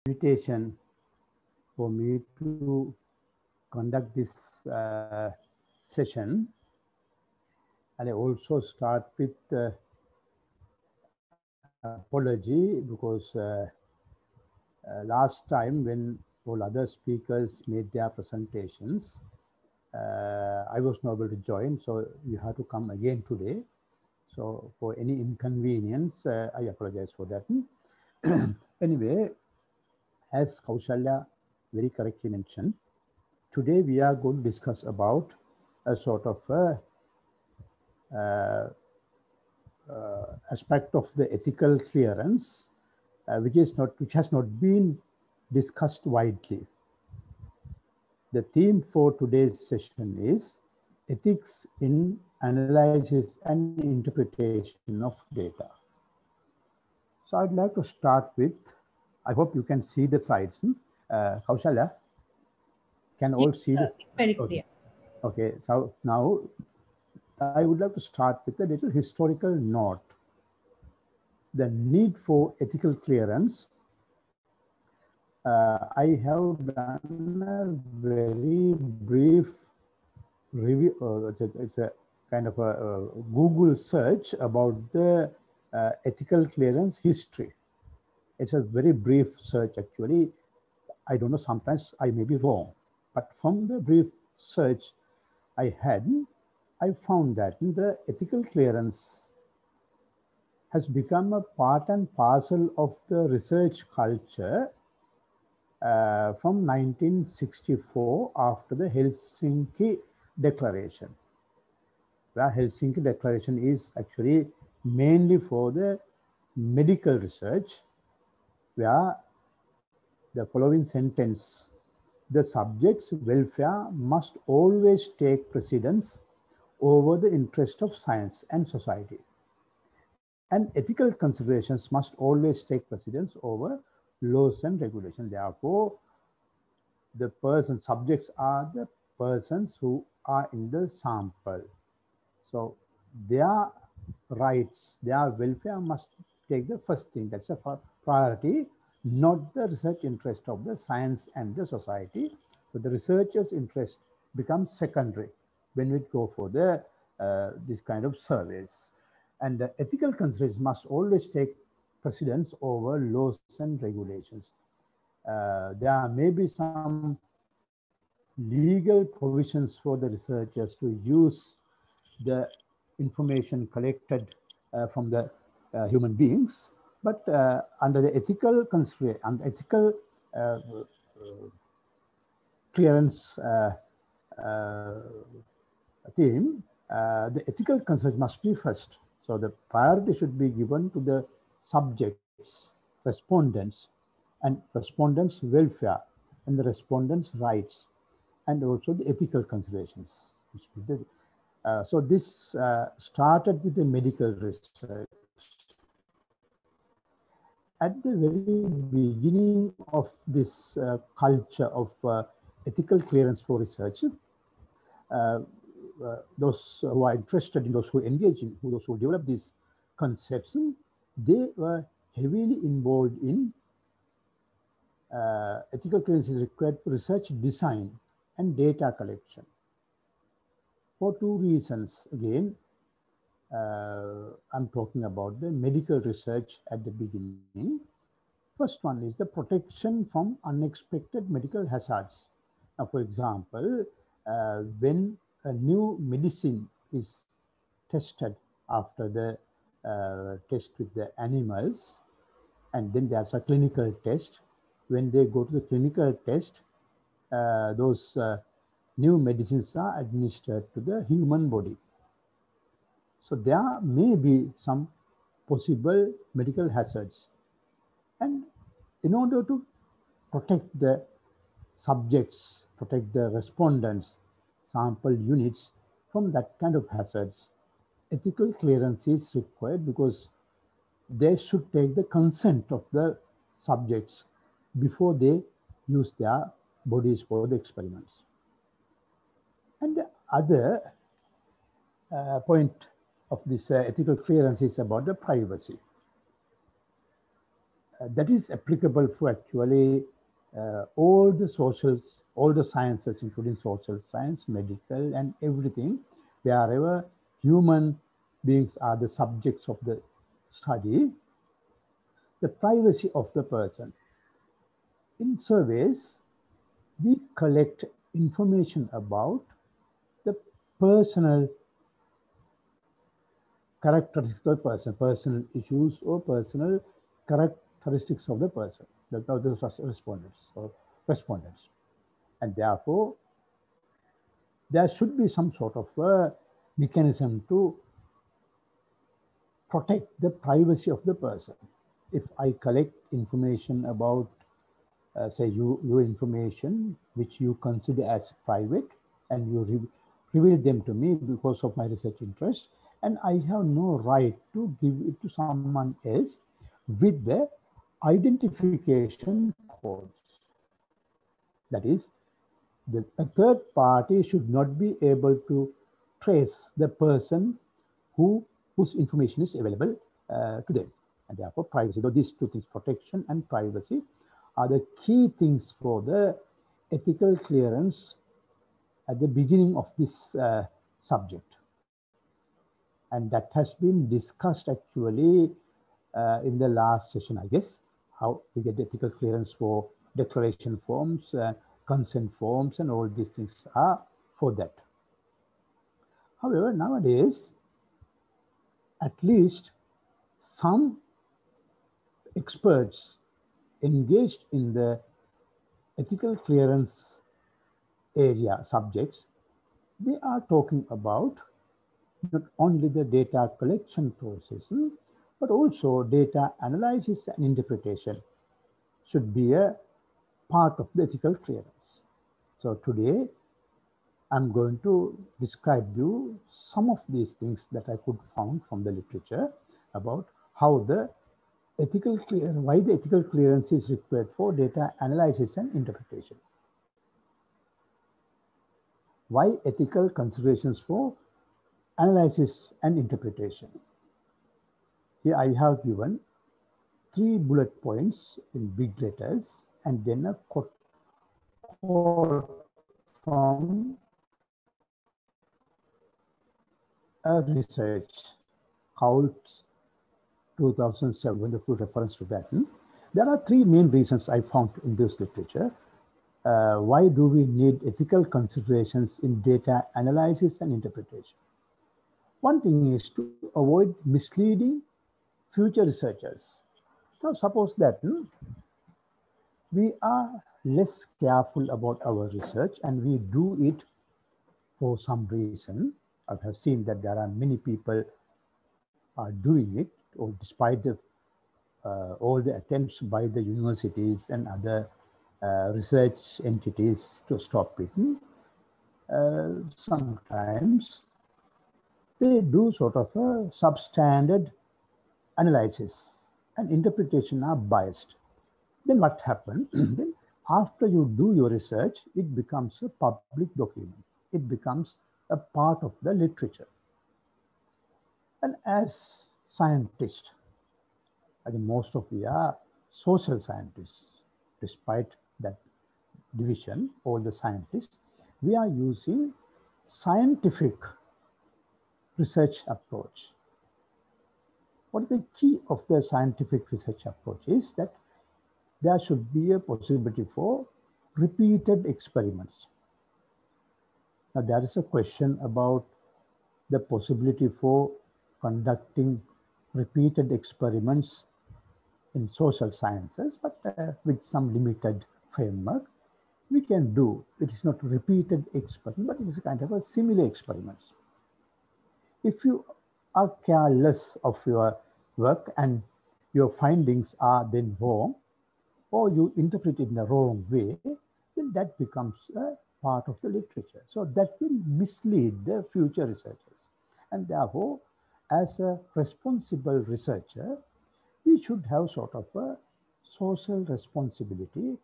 invitation for me to conduct this session. And I also start with apology because last time when all other speakers made their presentations, I was not able to join, so you have to come again today. So for any inconvenience, I apologize for that. Anyway, as Kaushalya very correctly mentioned, today we are going to discuss about a sort of aspect of the ethical clearance, which has not been discussed widely. The theme for today's session is ethics in analysis and interpretation of data. So I'd like to start with, I hope you can see the slides. Kaushalya, can all see this? Very clear. Okay, so now I would like to start with a little historical note. The need for ethical clearance. I have done a very brief review. It's a kind of a Google search about the ethical clearance history. It's a very brief search, actually. I don't know, sometimes I may be wrong, but from the brief search I had, I found that the ethical clearance has become a part and parcel of the research culture from 1964 after the Helsinki Declaration. The Helsinki Declaration is actually mainly for the medical research, where the following sentence, the subject's welfare must always take precedence over the interest of science and society. And ethical considerations must always take precedence over laws and regulations. Therefore, the subjects are the persons who are in the sample. So their rights, their welfare must take the first thing. That's a priority, not the research interest of the science and the society. So the researcher's interest becomes secondary when we go for the this kind of surveys. And the ethical considerations must always take precedence over laws and regulations. There may be some legal provisions for the researchers to use the information collected from the human beings, but under the ethical consideration and ethical clearance theme, the ethical consideration must be first. So the priority should be given to the subjects, respondents, and respondents' welfare, and the respondents' rights, and also the ethical considerations. So this started with the medical research. At the very beginning of this culture of ethical clearance for research, those who are interested in, those who engage in, those who develop these concepts, they were heavily involved in ethical clearance is required for research design and data collection. For two reasons, again, I'm talking about the medical research at the beginning. First one is the protection from unexpected medical hazards. Now, for example, when a new medicine is tested after the test with the animals, and then there's a clinical test. When they go to the clinical test, those new medicines are administered to the human body. So there may be some possible medical hazards. And in order to protect the subjects, protect the respondents, sample units from that kind of hazards, ethical clearance is required because they should take the consent of the subjects before they use their bodies for the experiments. And the other point of this ethical clearance is about the privacy. that is applicable for actually all the socials, all the sciences, including social science, medical, and everything, wherever human beings are the subjects of the study, the privacy of the person. In surveys, we collect information about the personal characteristics of the person, personal issues or personal characteristics of the person, the respondents or respondents. And therefore, there should be some sort of a mechanism to protect the privacy of the person. If I collect information about, say, your information, which you consider as private, and you reveal them to me because of my research interest, and I have no right to give it to someone else with the identification codes. That is, a third party should not be able to trace the person whose information is available to them. And therefore, privacy. So these two things, protection and privacy, are the key things for the ethical clearance at the beginning of this subject. And that has been discussed actually in the last session, I guess, how we get ethical clearance for declaration forms, consent forms, and all these things are for that. However, nowadays, at least some experts engaged in the ethical clearance area subjects, they are talking about not only the data collection process, but also data analysis and interpretation should be a part of the ethical clearance. So today, I'm going to describe you some of these things that I could find from the literature about how the why the ethical clearance is required for data analysis and interpretation. Why ethical considerations for analysis and interpretation. Here I have given 3 bullet points in big letters and then a quote from a research called 2007, the full reference to that. There are 3 main reasons I found in this literature. Why do we need ethical considerations in data analysis and interpretation? One thing is to avoid misleading future researchers. Now, suppose that we are less careful about our research and we do it for some reason. I have seen that there are many people are doing it, or despite the, all the attempts by the universities and other research entities to stop it. Sometimes they do sort of a substandard analysis and interpretation are biased. Then what happens? Then after you do your research, it becomes a public document. It becomes a part of the literature. And as scientists, I think most of we are social scientists, despite that division, all the scientists, we are using scientific research approach. What is the key of the scientific research approach is that there should be a possibility for repeated experiments. Now, there is a question about the possibility for conducting repeated experiments in social sciences, but with some limited framework, we can do. It is not repeated experiment, but it is a kind of a similar experiments. If you are careless of your work and your findings are then wrong, or you interpret it in the wrong way, then that becomes a part of the literature. So that will mislead the future researchers. And therefore, as a responsible researcher, we should have sort of a social responsibility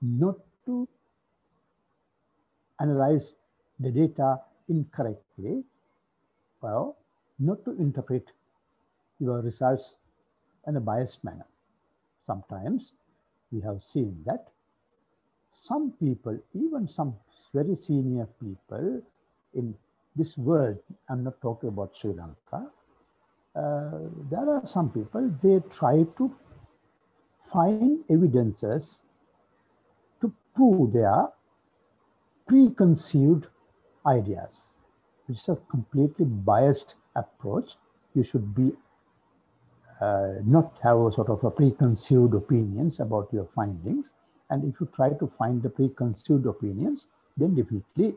not to analyze the data incorrectly, well, not to interpret your results in a biased manner. sometimes we have seen that some people, even some very senior people in this world, I'm not talking about Sri Lanka, there are some people, they try to find evidences to prove their preconceived ideas, which is a completely biased approach. You should be not have a sort of a preconceived opinions about your findings. And if you try to find the preconceived opinions, then definitely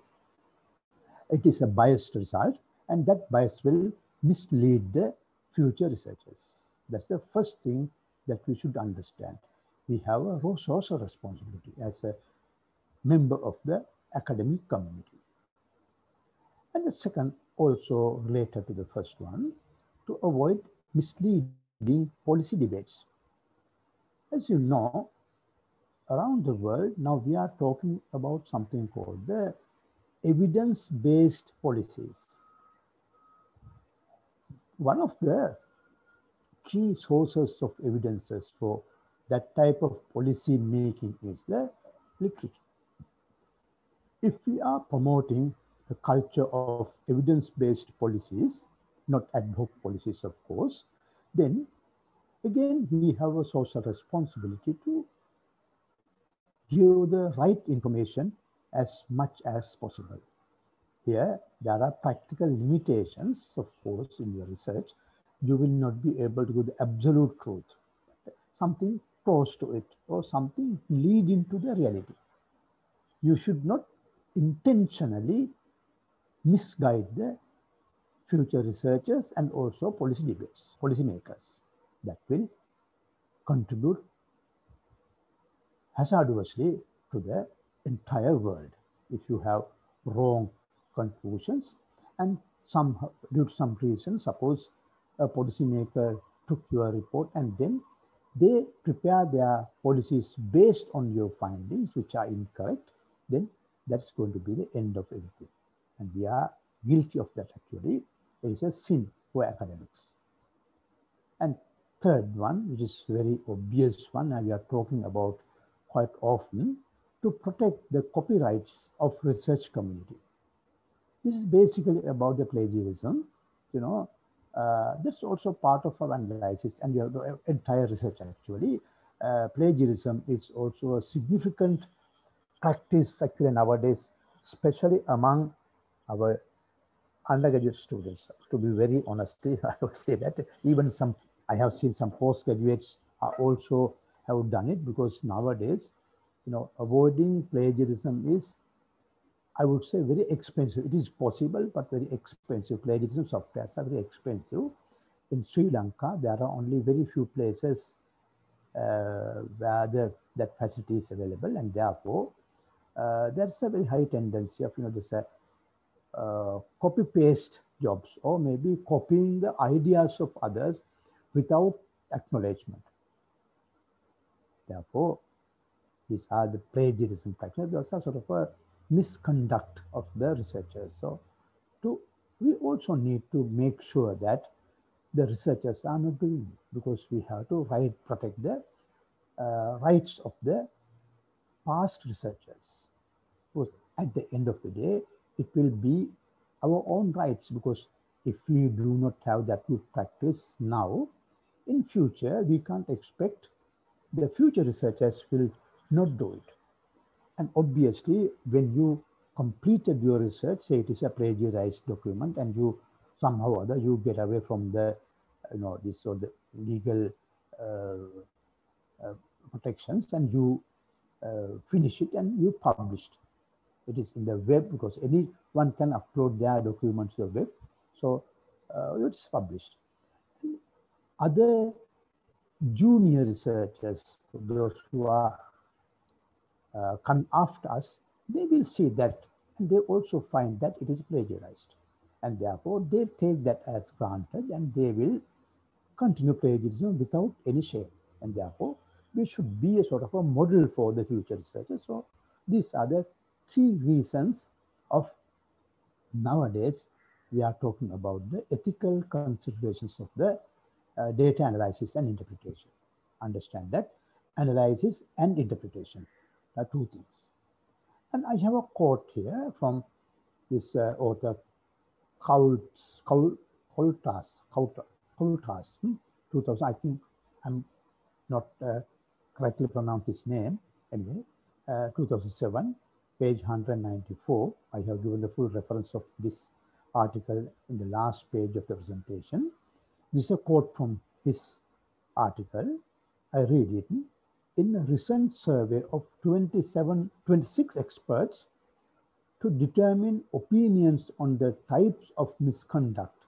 it is a biased result, and that bias will mislead the future researchers. That's the first thing that we should understand. We have a social responsibility as a member of the academic community. And the second, also related to the first one, to avoid misleading policy debates. As you know, around the world, now we are talking about something called the evidence-based policies. One of the key sources of evidences for that type of policy making is the literature. If we are promoting the culture of evidence-based policies, not ad hoc policies, of course, then again, we have a social responsibility to give the right information as much as possible. Here, there are practical limitations, of course, in your research. You will not be able to give the absolute truth. Something close to it or something lead into the reality. You should not intentionally misguide the future researchers and also policymakers. That will contribute hazardously to the entire world. If you have wrong conclusions and due to some reason, suppose a policymaker took your report and then they prepare their policies based on your findings, which are incorrect, then that's going to be the end of everything. And we are guilty of that actually. It is a sin for academics. And third one, which is very obvious one, and we are talking about quite often, to protect the copyrights of research community. This is basically about the plagiarism, you know, that's also part of our analysis and your entire research actually. Plagiarism is also a significant practice actually nowadays, especially among our undergraduate students. To be very honestly, I would say that even I have seen some postgraduates are also have done it, because nowadays, you know, avoiding plagiarism is, I would say, very expensive. It is possible, but very expensive. Plagiarism softwares are very expensive. In Sri Lanka, there are only very few places where that facility is available, and therefore, there's a very high tendency of, you know, this copy-paste jobs, or maybe copying the ideas of others without acknowledgement. Therefore, these are the plagiarism practices. Those are sort of a misconduct of the researchers. So we also need to make sure that the researchers are not doing it, because we have to protect the rights of the past researchers. Because at the end of the day, it will be our own rights, because if we do not have that good practice now, in future, we can't expect the future researchers will not do it. And obviously, when you completed your research, say it is a plagiarized document, and you somehow or other you get away from the, you know, this or the legal protections, and you finish it and you published. It is in the web, because anyone can upload their documents to the web. So it's published. Other junior researchers, those who are coming after us, they will see that, and they also find that it is plagiarized. And therefore, they take that as granted, and they will continue plagiarism without any shame. And therefore, we should be a sort of a model for the future researchers. So these are the key reasons of nowadays we are talking about the ethical considerations of the data analysis and interpretation. understand that analysis and interpretation are two things. And I have a quote here from this author Kaultas, 2000. I think I'm not correctly pronounced his name. Anyway, 2007, page 194. I have given the full reference of this article in the last page of the presentation. This is a quote from his article. I read it. In a recent survey of 26 experts to determine opinions on the types of misconduct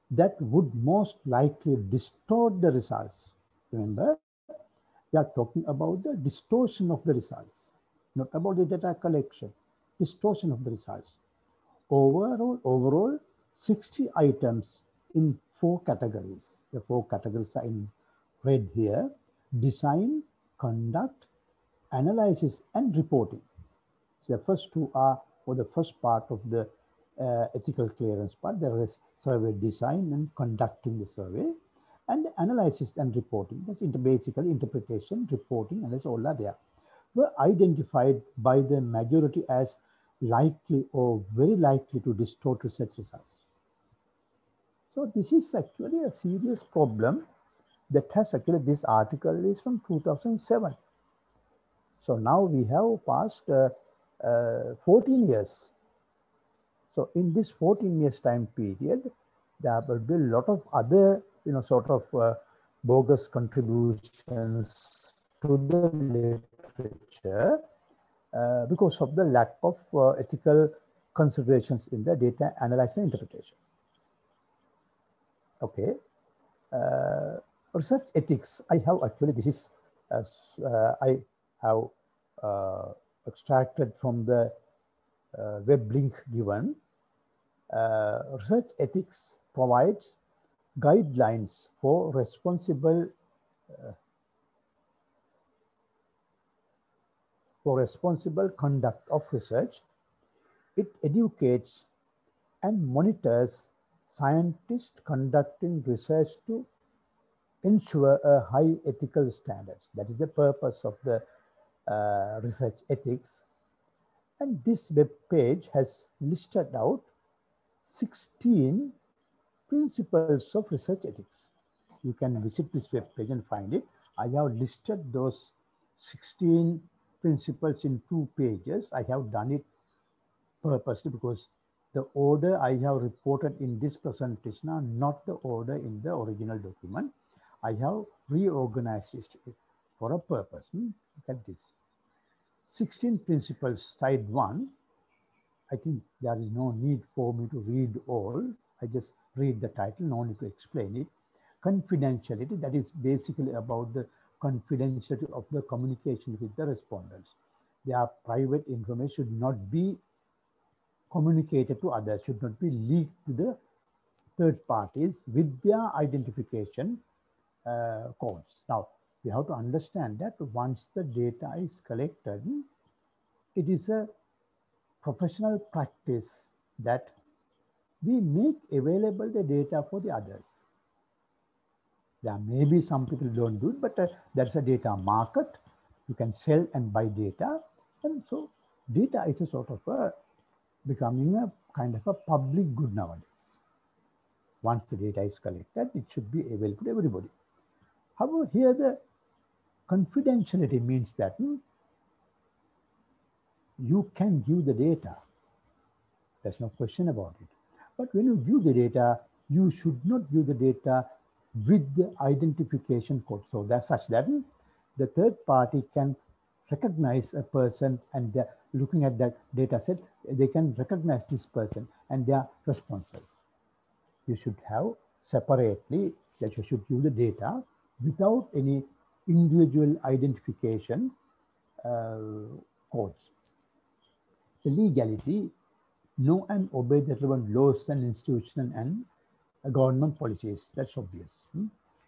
that would most likely distort the results. Remember, we are talking about the distortion of the results, not about the data collection, distortion of the results. Overall, 60 items in 4 categories. The 4 categories are in red here: design, conduct, analysis, and reporting. So the first 2 are for the first part of the ethical clearance part. There is survey design and conducting the survey, and analysis and reporting. That's basically interpretation, reporting, and that's all are there. Were identified by the majority as likely or very likely to distort research results. So this is actually a serious problem that has actually, this article is from 2007. So now we have passed 14 years. So in this 14 years time period, there will be a lot of other, sort of bogus contributions to the literature because of the lack of ethical considerations in the data analysis and interpretation. Okay. Research ethics. I have actually, this is, I have extracted from the web link given. Research ethics provides guidelines for responsible conduct of research. It educates and monitors scientists conducting research to ensure a high ethical standards. That is the purpose of the research ethics. And this web page has listed out 16 principles of research ethics. You can visit this web page and find it. I have listed those 16 principles in 2 pages. I have done it purposely because the order I have reported in this presentation are not the order in the original document. I have reorganized it for a purpose. Look at this. 16 principles, side 1. I think there is no need for me to read all. I just read the title, no need to explain it. Confidentiality, that is basically about the confidentiality of the communication with the respondents. Their private information should not be communicated to others, should not be leaked to the third parties with their identification codes. Now, we have to understand that once the data is collected, it is a professional practice that we make available the data for the others. There may be some people who don't do it, but there's a data market. You can sell and buy data. And so data is a sort of a becoming a kind of a public good nowadays. Once the data is collected, it should be available to everybody. However, here the confidentiality means that you can give the data. There's no question about it. But when you give the data, you should not give the data with the identification code. So that's such that the third party can recognize a person, and they're looking at that data set, they can recognize this person and their responses. You should have separately that you should give the data without any individual identification codes. The legality, know and obey the relevant laws and institutional and government policies. That's obvious.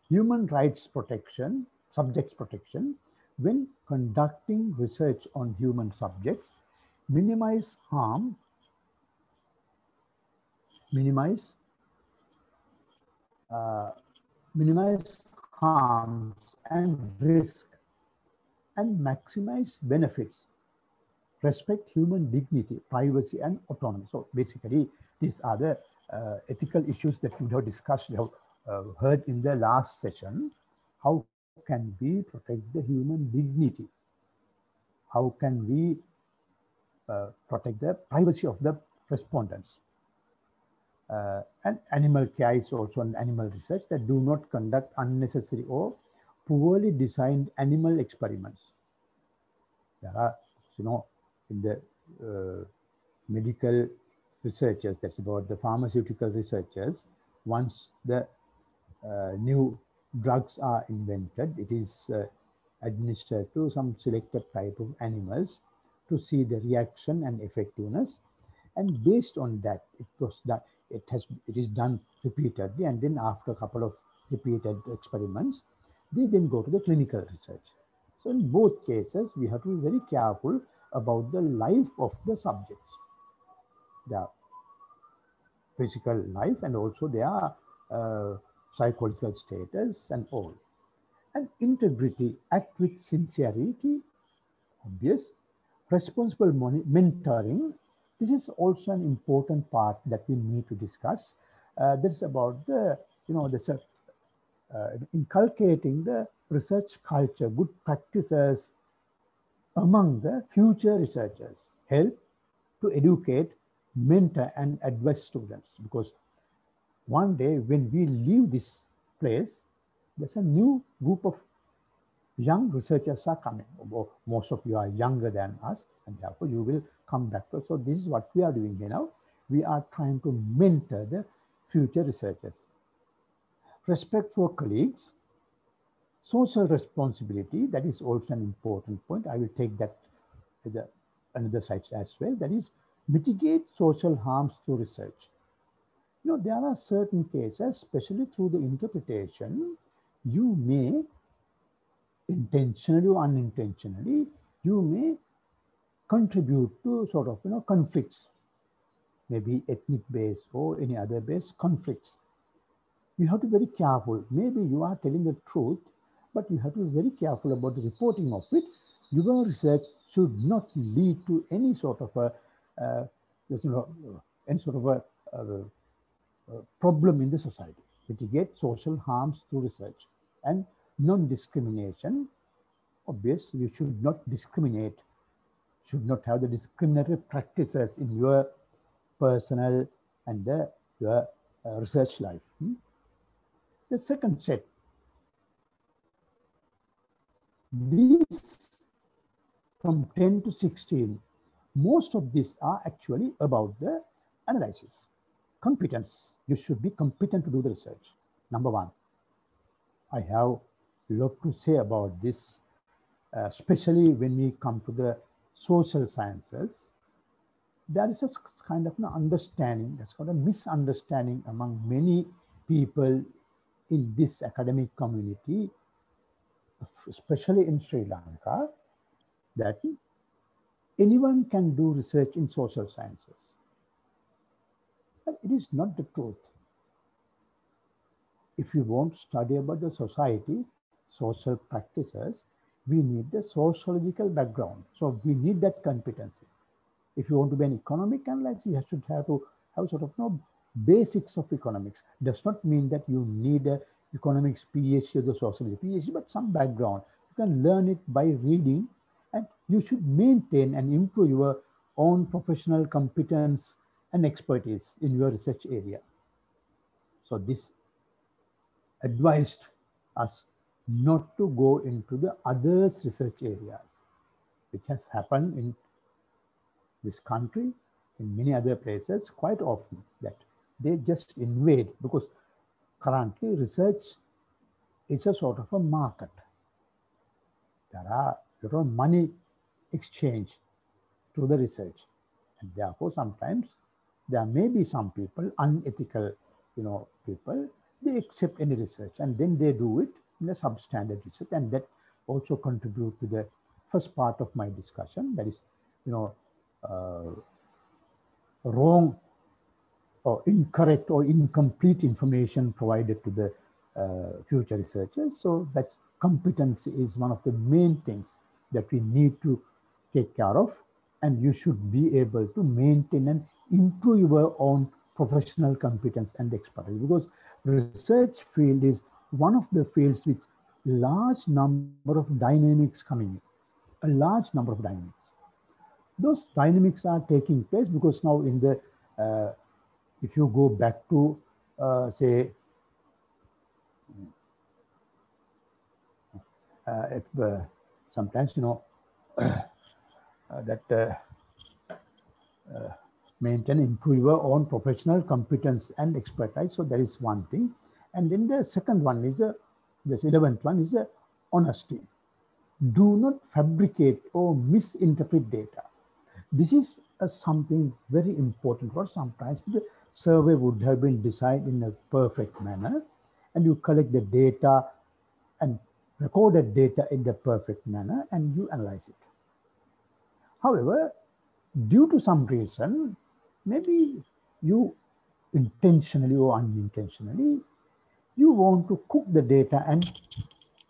Human rights protection, subjects protection. When conducting research on human subjects, minimize harms and risk, and maximize benefits, respect human dignity, privacy, and autonomy. So basically, these are the ethical issues that we have discussed, we have heard in the last session. How can we protect the human dignity? How can we protect the privacy of the respondents? And animal care is also an animal research, that do not conduct unnecessary or poorly designed animal experiments. There are, in the medical researchers, that's about the pharmaceutical researchers, once the new drugs are invented, it is administered to some selected type of animals to see the reaction and effectiveness. And based on that, it is done repeatedly, and then after a couple of repeated experiments, they then go to the clinical research. So in both cases, we have to be very careful about the life of the subjects, their physical life, and also their psychological status and all. And integrity, act with sincerity, obvious. Responsible mentoring, this is also an important part that we need to discuss. That's about the, inculcating the research culture, good practices among the future researchers, help to educate, mentor, and advise students. Because one day when we leave this place, there's a new group of young researchers are coming. Most of you are younger than us, and therefore you will come back to us. So this is what we are doing here now. We are trying to mentor the future researchers. Respect for colleagues, social responsibility, that is also an important point. I will take that to the another side as well. That is, mitigate social harms through research. There are certain cases, especially through the interpretation, you may intentionally or unintentionally, you may contribute to sort of, conflicts, maybe ethnic based or any other based conflicts. You have to be very careful. Maybe you are telling the truth, but you have to be very careful about the reporting of it. Your research should not lead to any sort of a, any sort of a problem in the society. Mitigate social harms through research. And non-discrimination, obviously, you should not discriminate, should not have the discriminatory practices in your personal and your research life. The second set, these from 10 to 16, most of these are actually about the analysis. Competence, you should be competent to do the research. Number one, I have a lot to say about this, especially when we come to the social sciences. There is a kind of an understanding, that's called a misunderstanding among many people in this academic community, especially in Sri Lanka, that anyone can do research in social sciences. But it is not the truth. If you want to study about the society, social practices, we need the sociological background. So we need that competency. If you want to be an economic analyst, you should have to have sort of basics of economics. Does not mean that you need a economics PhD or the sociology PhD, but some background. You can learn it by reading, and you should maintain and improve your own professional competence and expertise in your research area. So this advised us not to go into the others' research areas, which has happened in this country, in many other places quite often, that they just invade, because currently research is a sort of a market. There are a lot of money exchange to the research, and therefore sometimes there may be some people, unethical, people, they accept any research and then they do it in a substandard research, and that also contribute to the first part of my discussion, that is, wrong or incorrect or incomplete information provided to the future researchers. So that's competency is one of the main things that we need to take care of, and you should be able to maintain and improve your own professional competence and expertise, because research field is one of the fields with large number of dynamics coming in, a large number of dynamics. Those dynamics are taking place because now in the, if you go back to say, sometimes, you know, that maintain, improve your own professional competence and expertise. So that is one thing. And then the second one is, this 11th one is honesty. Do not fabricate or misinterpret data. This is something very important, for sometimes the survey would have been designed in a perfect manner, and you collect the data and recorded data in the perfect manner and you analyze it. However, due to some reason, maybe you intentionally or unintentionally, you want to cook the data and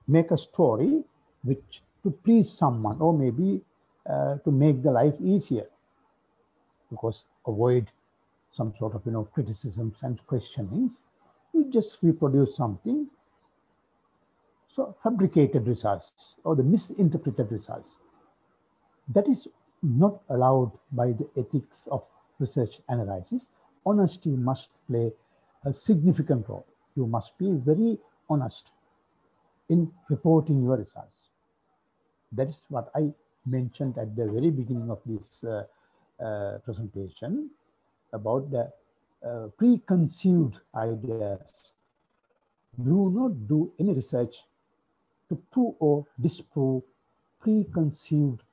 make a story which to please someone, or maybe to make the life easier, because avoid some sort of, you know, criticisms and questionings. You just reproduce something. So fabricated results or the misinterpreted results, that is not allowed by the ethics of research analysis. Honesty must play a significant role. You must be very honest in reporting your results. That is what I mentioned at the very beginning of this presentation about the preconceived ideas. Do not do any research to prove or disprove preconceived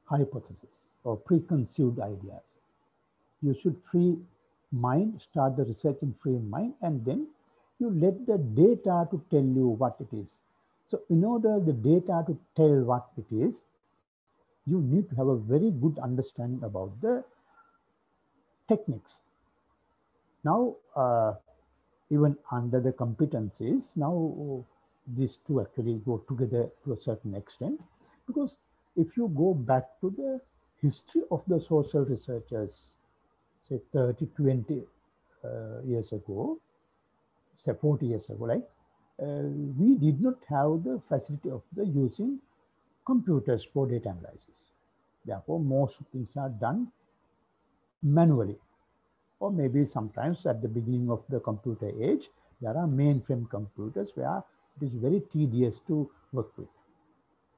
hypotheses or preconceived ideas. You should free mind, start the research in free mind, and then you let the data to tell you what it is. So in order the data to tell what it is, you need to have a very good understanding about the techniques. Now, even under the competencies, now these two actually go together to a certain extent, because if you go back to the history of the social researchers, say 30, 20 years ago, say 40 years ago, like, we did not have the facility of the using computers for data analysis. Therefore, most things are done manually, or maybe sometimes at the beginning of the computer age, there are mainframe computers where it is very tedious to work with.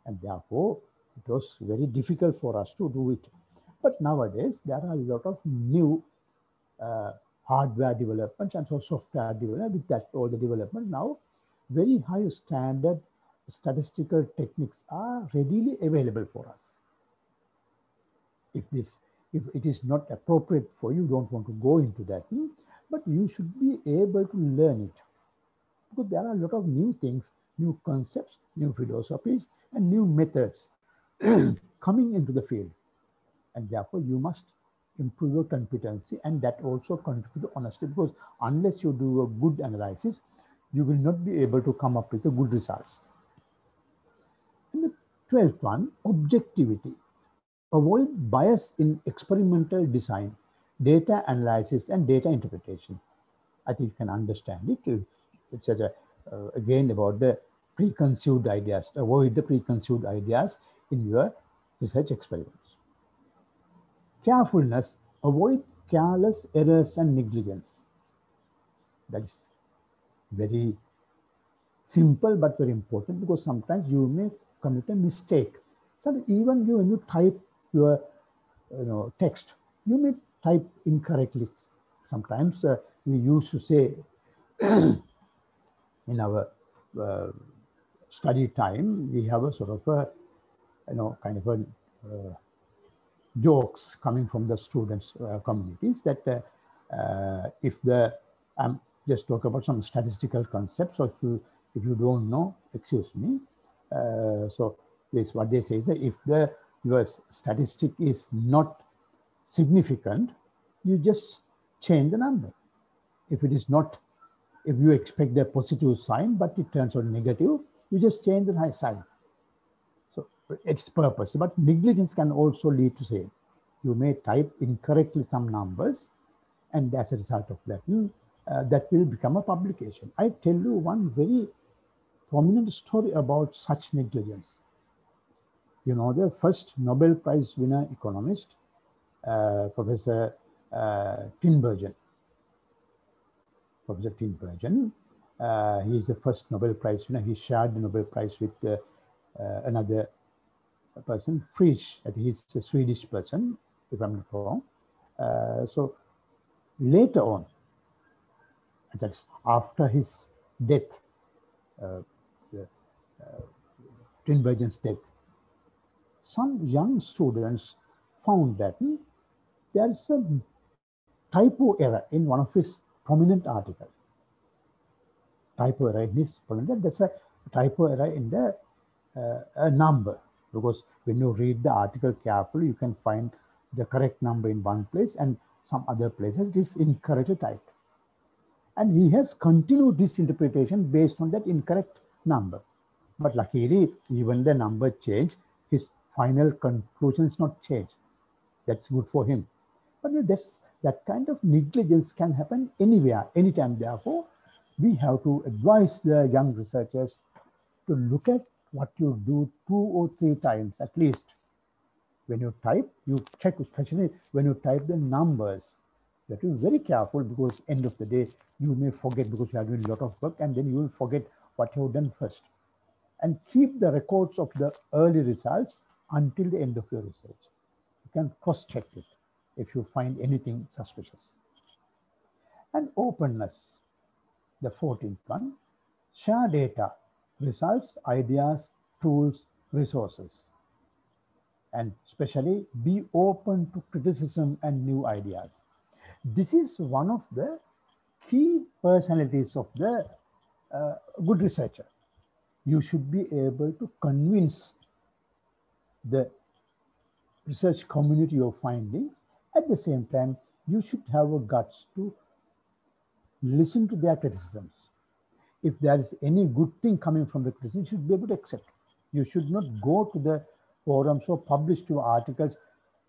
And therefore, it was very difficult for us to do it. But nowadays, there are a lot of new hardware developments and so software development. With that, all the development now, very high standard statistical techniques are readily available for us. If it is not appropriate for you, don't want to go into that, but you should be able to learn it, because there are a lot of new things, new concepts, new philosophies, and new methods coming into the field. And therefore, you must improve your competency, and that also contributes to honesty, because unless you do a good analysis, you will not be able to come up with a good results. And the 12th one, objectivity. Avoid bias in experimental design, data analysis, and data interpretation. I think you can understand it. It's again about the preconceived ideas. Avoid the preconceived ideas in your research experiments. Carefulness. Avoid careless errors and negligence. That is very simple but very important, because sometimes you may commit a mistake. So even when you type your text, you may type incorrectly. Sometimes we used to say in our study time, we have a sort of a kind of a jokes coming from the students communities that if the I'm just talk about some statistical concepts, or if you don't know, excuse me. So this what they say is that if your statistic is not significant, you just change the number. If it is not, if you expect a positive sign but it turns out negative, You just change the sign. So it's purpose, but negligence can also lead to say, you may type incorrectly some numbers, and as a result of that, that will become a publication. I tell you one very prominent story about such negligence. You know, the first Nobel Prize winner economist, Professor Tinbergen. Professor Tinbergen, he is the first Nobel Prize winner. He shared the Nobel Prize with another person, Frisch. I think he's a Swedish person, if I'm not wrong. So later on, that's after his death, Tinbergen's death, some young students found that there's a typo error in one of his prominent articles. Typo error in his prominent, there's a typo error in the number, because when you read the article carefully, you can find the correct number in one place and some other places it is incorrectly typed. And he has continued this interpretation based on that incorrect number. But luckily, even the number changed, his final conclusion is not changed. That's good for him. But that kind of negligence can happen anywhere, anytime. Therefore, we have to advise the young researchers to look at what you do 2 or 3 times at least. When you type, you check, especially when you type the numbers. You have to be very careful, because end of the day, you may forget, because you are doing a lot of work, and then you will forget what you have done first. And keep the records of the early results until the end of your research. You can cross-check it if you find anything suspicious. And openness, the 14th one, share data, results, ideas, tools, resources. And especially be open to criticism and new ideas. This is one of the key personalities of the good researcher. You should be able to convince the research community of findings. At the same time, you should have a guts to listen to their criticisms. If there is any good thing coming from the criticism, you should be able to accept. You should not go to the forums or publish your articles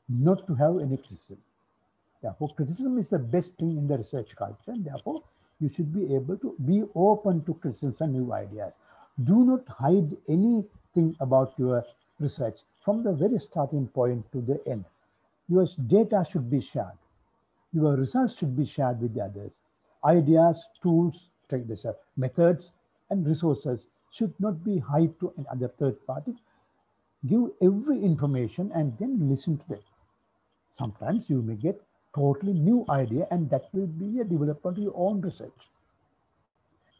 not to have any criticism. Therefore, criticism is the best thing in the research culture, and therefore, you should be able to be open to criticisms and new ideas. Do not hide anything about your research from the very starting point to the end. Your data should be shared. Your results should be shared with the others. Ideas, tools, methods, and resources should not be hid to other third parties. Give every information and then listen to them. Sometimes you may get totally new idea, and that will be a development of your own research.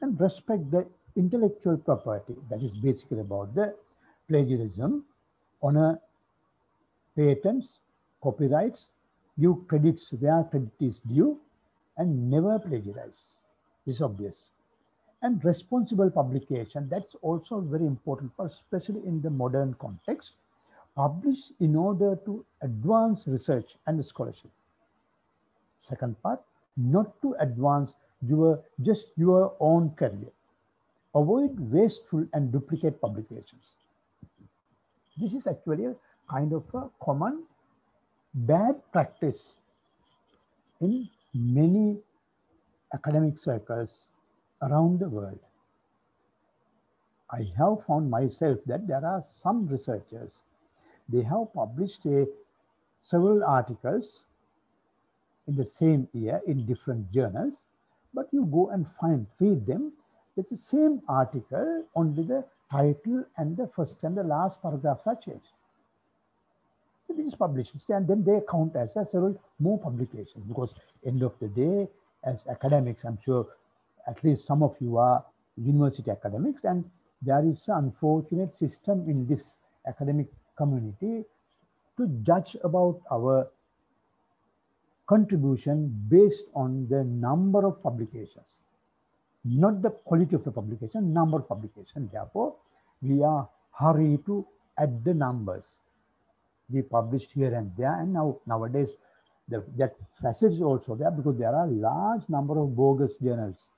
And respect the intellectual property. That is basically about the plagiarism, honor patents, copyrights, give credits where credit is due, and never plagiarize. This is obvious. And responsible publication, that's also very important, especially in the modern context. Publish in order to advance research and scholarship. Second part, not to advance just your own career. Avoid wasteful and duplicate publications. This is actually a kind of a common bad practice in many academic circles around the world. I have found myself that there are some researchers, they have published several articles in the same year in different journals, but you go and read them, it's the same article, only the title and the first and the last paragraphs are changed. So this is published, and then they count as several more publications, because end of the day, as academics, I'm sure at least some of you are university academics, and there is an unfortunate system in this academic community to judge about our contribution based on the number of publications, not the quality of the publication, number of publications. Therefore, we are hurried to add the numbers. We published here and there, and nowadays that facet is also there, because there are large number of bogus journals.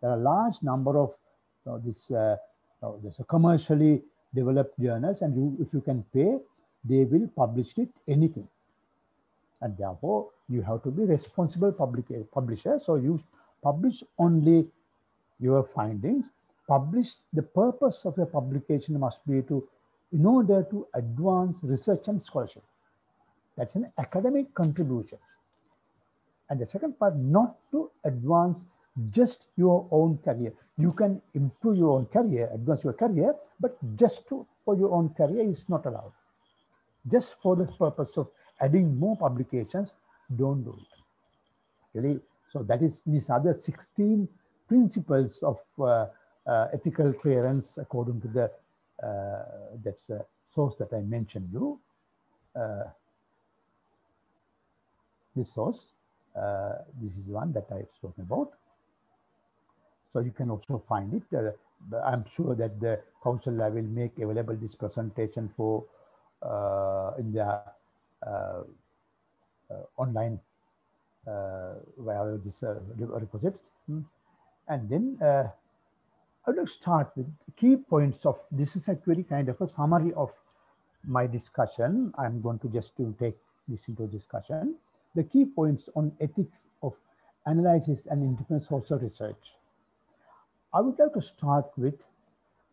There are large number of Now, there's a commercially developed journals, and if you can pay, they will publish it anything. And therefore, you have to be responsible publisher. So you publish only your findings. Publish, the purpose of your publication must be in order to advance research and scholarship. That's an academic contribution. And the second part, not to advance just your own career. You can improve your own career, advance your career, but just for your own career is not allowed. Just for the purpose of adding more publications, don't do it. Really? So that is, these are the 16 principles of ethical clearance according to the that's a source that I mentioned you. This source, this is one that I've spoken about. So you can also find it. I'm sure that the Kaushalya will make available this presentation for in the online via this repositories. And then I would like to start with the key points of, this is actually kind of a summary of my discussion. I'm going to just take this into discussion. The key points on ethics of analysis and independent social research. I would like to start with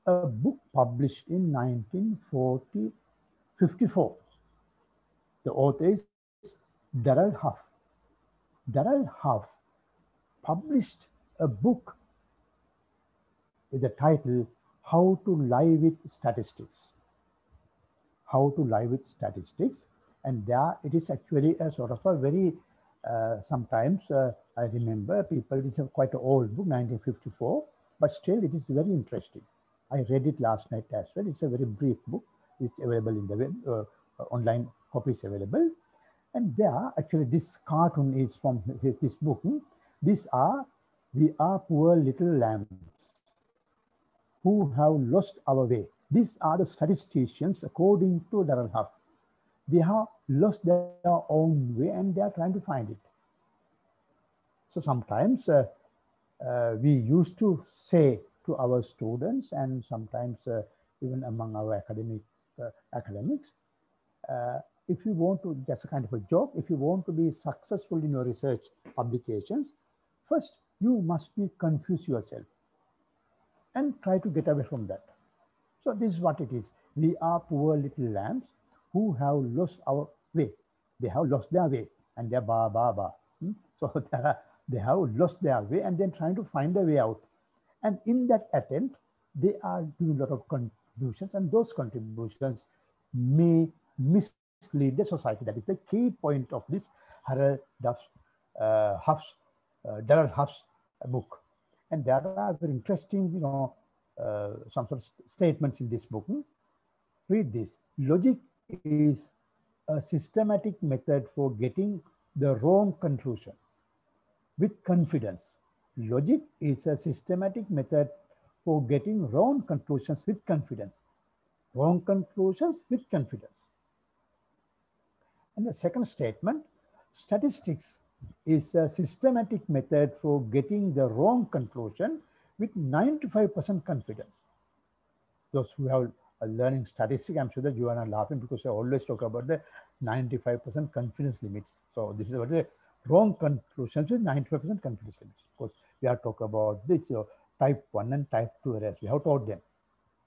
a book published in 1954. The author is Darrell Huff. Darrell Huff published a book with the title, How to Lie with Statistics. How to Lie with Statistics. And there it is actually a sort of a very, sometimes I remember people, it's quite an old book, 1954, but still it is very interesting. I read it last night as well. It's a very brief book, which is available in the web, online copies available. And there, actually, this cartoon is from this book. We are poor little lambs who have lost our way. These are the statisticians, according to Darrell Huff. They have lost their own way and they are trying to find it. So sometimes we used to say to our students, and sometimes even among our academics, if you want to, just a kind of a joke, if you want to be successful in your research publications, first you must be confused yourself and try to get away from that. So this is what it is. We are poor little lambs who have lost our way. They have lost their way and they're ba, ba, ba. So they have lost their way and then trying to find a way out. And in that attempt, they are doing a lot of contributions, and those contributions may mislead the society. That is the key point of this Darrell Huff's book. And there are very interesting, some sort of statements in this book. Read this. Logic is a systematic method for getting the wrong conclusion with confidence. Logic is a systematic method for getting wrong conclusions with confidence. Wrong conclusions with confidence. And the second statement, statistics is a systematic method for getting the wrong conclusion with 95% confidence. Those who have learning statistics, I'm sure that you are not laughing because I always talk about the 95% confidence limits. So this is about the wrong conclusions with 95% confidence limits. Of course, we are talking about this type 1 and type 2 errors. We have taught them.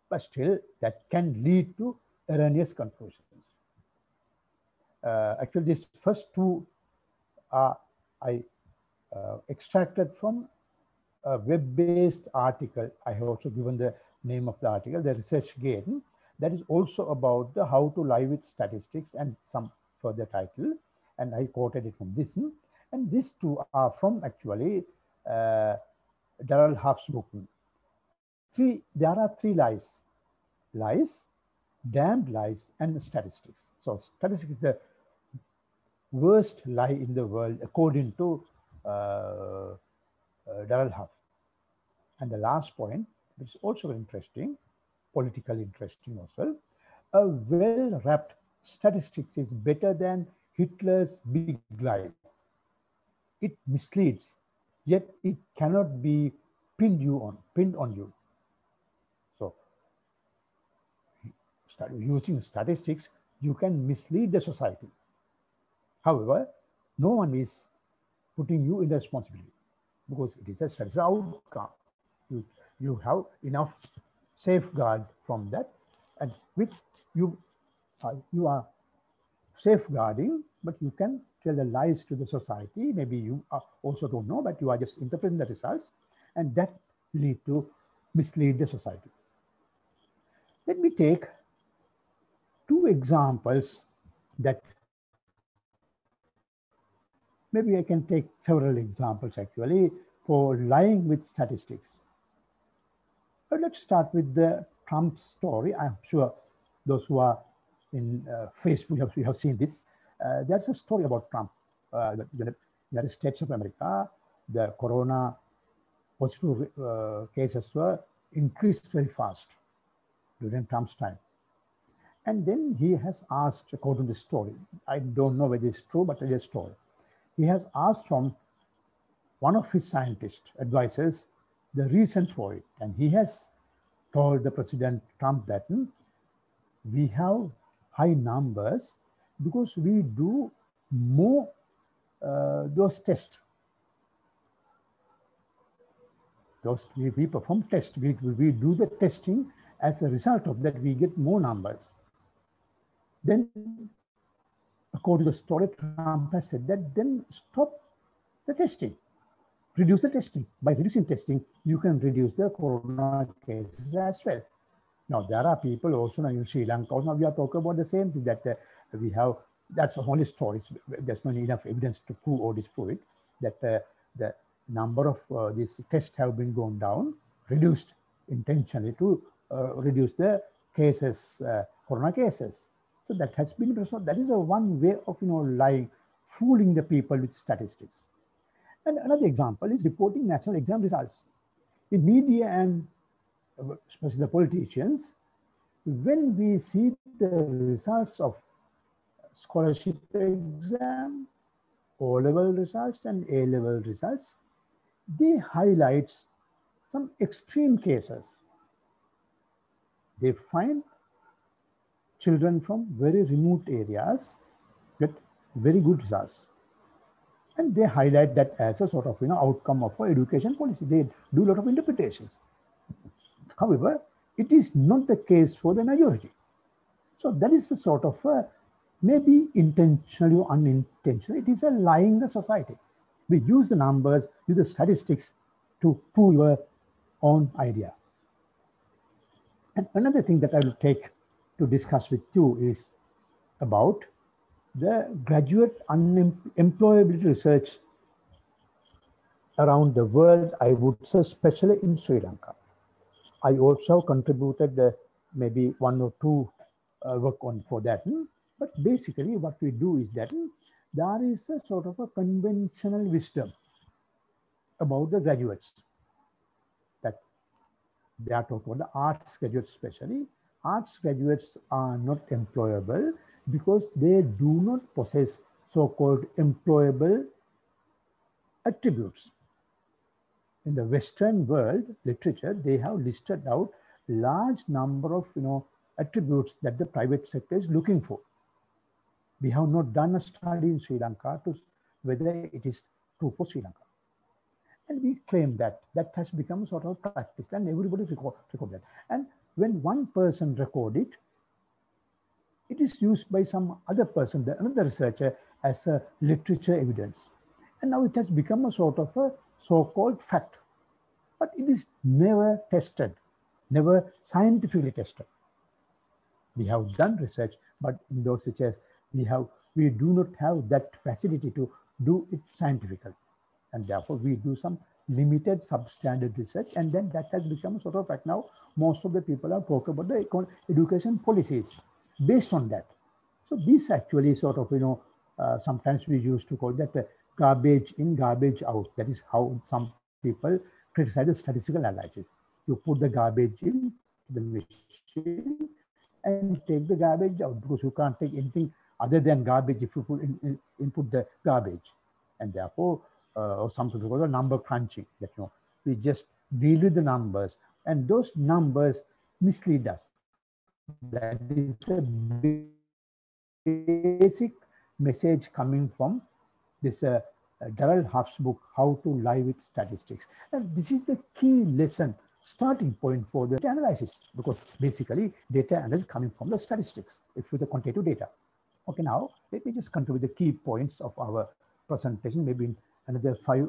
But still, that can lead to erroneous conclusions. Actually, these first two are I extracted from a web-based article. I have also given the name of the article, the research gain. That is also about the how to lie with statistics and some further title. And I quoted it from this. And these two are from actually Darrell Huff's book. There are three lies. Lies, damned lies, and statistics. So statistics is the worst lie in the world according to Darrell Huff. And the last point, which is also interesting, politically interesting as well, a well-wrapped statistics is better than Hitler's big lie. It misleads, yet it cannot be pinned on you. So using statistics, you can mislead the society. However, no one is putting you in the responsibility because it is a statistical outcome. You have enough safeguard from that, and with you are safeguarding, but you can tell the lies to the society. Maybe you also don't know, but you are just interpreting the results, and that lead to mislead the society. Let me take two examples that maybe I can take several examples actually for lying with statistics. But let's start with the Trump story. I'm sure those who are in Facebook, you have seen this. There's a story about Trump, the United States of America. The corona positive cases were increased very fast during Trump's time. And then he has asked, according to the story, I don't know whether it's true, but it is a story. He has asked from one of his scientist advisors the reason for it. And he has told the President Trump that we have high numbers because we do more those tests. We perform tests. We do the testing. As a result of that, we get more numbers. Then, according to the story, Trump has said that then stop the testing. Reduce the testing. By reducing testing, you can reduce the corona cases as well. Now, there are people also in Sri Lanka. Now, we are talking about the same thing that we have. That's only stories. There's not enough evidence to prove or disprove it. That the number of these tests have been gone down, reduced intentionally to reduce the cases, corona cases. So that has been resolved. That is a one way of lying, fooling the people with statistics. And another example is reporting national exam results. In media and especially the politicians, when we see the results of scholarship exam, O-level results and A-level results, they highlight some extreme cases. They find children from very remote areas get very good results. And they highlight that as a sort of outcome of education policy. They do a lot of interpretations. However, it is not the case for the majority. So that is a sort of maybe intentionally or unintentionally, it is a lying in the society. We use the numbers, use the statistics to prove your own idea. And another thing that I will take to discuss with you is about the graduate unemployability research around the world, I would say, especially in Sri Lanka. I also contributed maybe one or two work on for that. But basically what we do is that there is a sort of a conventional wisdom about the graduates, that they are talking about the arts graduates especially. Arts graduates are not employable because they do not possess so-called employable attributes. In the Western world literature, they have listed out large number of attributes that the private sector is looking for. We have not done a study in Sri Lanka to whether it is true for Sri Lanka. And we claim that that has become sort of practice, and everybody record that. And when one person record it, it is used by some other person, another researcher, as a literature evidence. And now it has become a sort of a so-called fact. But it is never tested, never scientifically tested. We have done research, but in those researches, we do not have that facility to do it scientifically. And therefore, we do some limited substandard research, and then that has become a sort of fact. Now, most of the people are talking about the education policies based on that. So this actually sort of, sometimes we used to call that garbage in, garbage out. That is how some people criticize the statistical analysis. You put the garbage in the machine and take the garbage out, because you can't take anything other than garbage if you input the garbage. And therefore, or some people call it number crunching, that we just deal with the numbers, and those numbers mislead us. That is a basic message coming from this Darrell Huff's book, How to Lie with Statistics. And this is the key lesson, starting point for the analysis, because basically data analysis coming from the statistics, it's with the quantitative data. Okay, now let me just come to the key points of our presentation. Maybe in another 5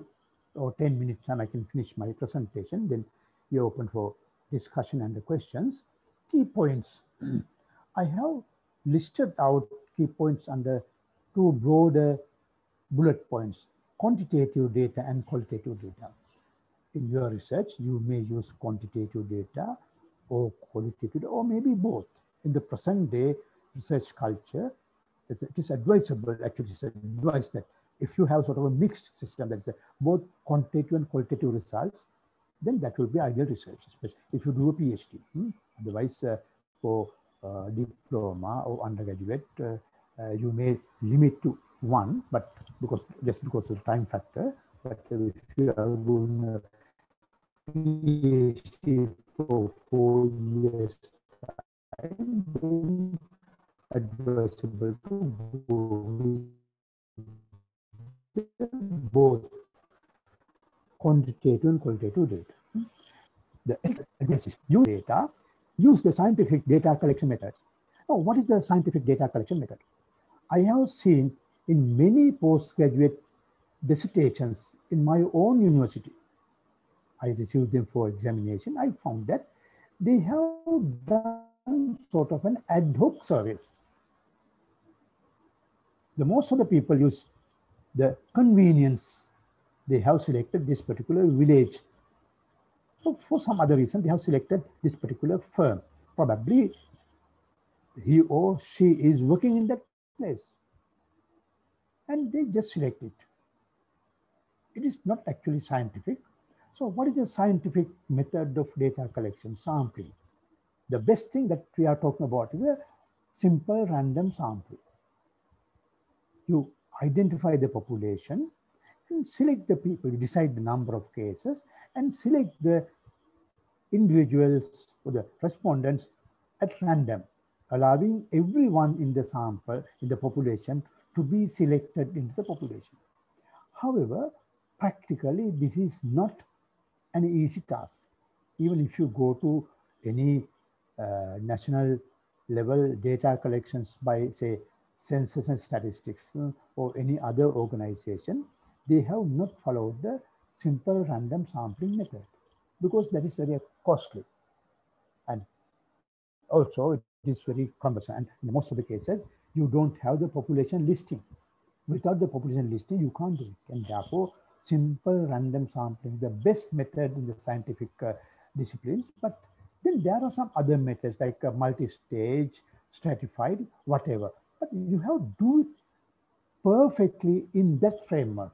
or 10 minutes time I can finish my presentation. Then we open for discussion and the questions. Key points. I have listed out key points under two broader bullet points: quantitative data and qualitative data. In your research, you may use quantitative data or qualitative, or maybe both. In the present day research culture, it is advisable, actually it's advised that if you have sort of a mixed system, that is both quantitative and qualitative results, then that will be ideal research, especially if you do a PhD. Otherwise, for diploma or undergraduate, you may limit to one, but just because of the time factor. But if you are doing a PhD for 4 years time, then advisable to go with both quantitative and qualitative data. The advice use the scientific data collection methods. Now, what is the scientific data collection method? I have seen in many postgraduate dissertations in my own university, I received them for examination. I found that they have done sort of an ad hoc service. The most of the people use the convenience. They have selected this particular village. So for some other reason, they have selected this particular firm. Probably he or she is working in that place. And they just select it. It is not actually scientific. So what is the scientific method of data collection, sampling? The best thing that we are talking about is a simple random sampling. You identify the population and select the people, you decide the number of cases and select the individuals or the respondents at random, allowing everyone in the sample, in the population, to be selected into the population. However, practically, this is not an easy task. Even if you go to any national level data collections by, say, Census and Statistics or any other organization, they have not followed the simple random sampling method because that is very costly. And also it is very cumbersome. And in most of the cases, you don't have the population listing. Without the population listing, you can't do it. And therefore, simple random sampling is the best method in the scientific disciplines. But then there are some other methods like multi-stage, stratified, whatever. But you have to do it perfectly in that framework.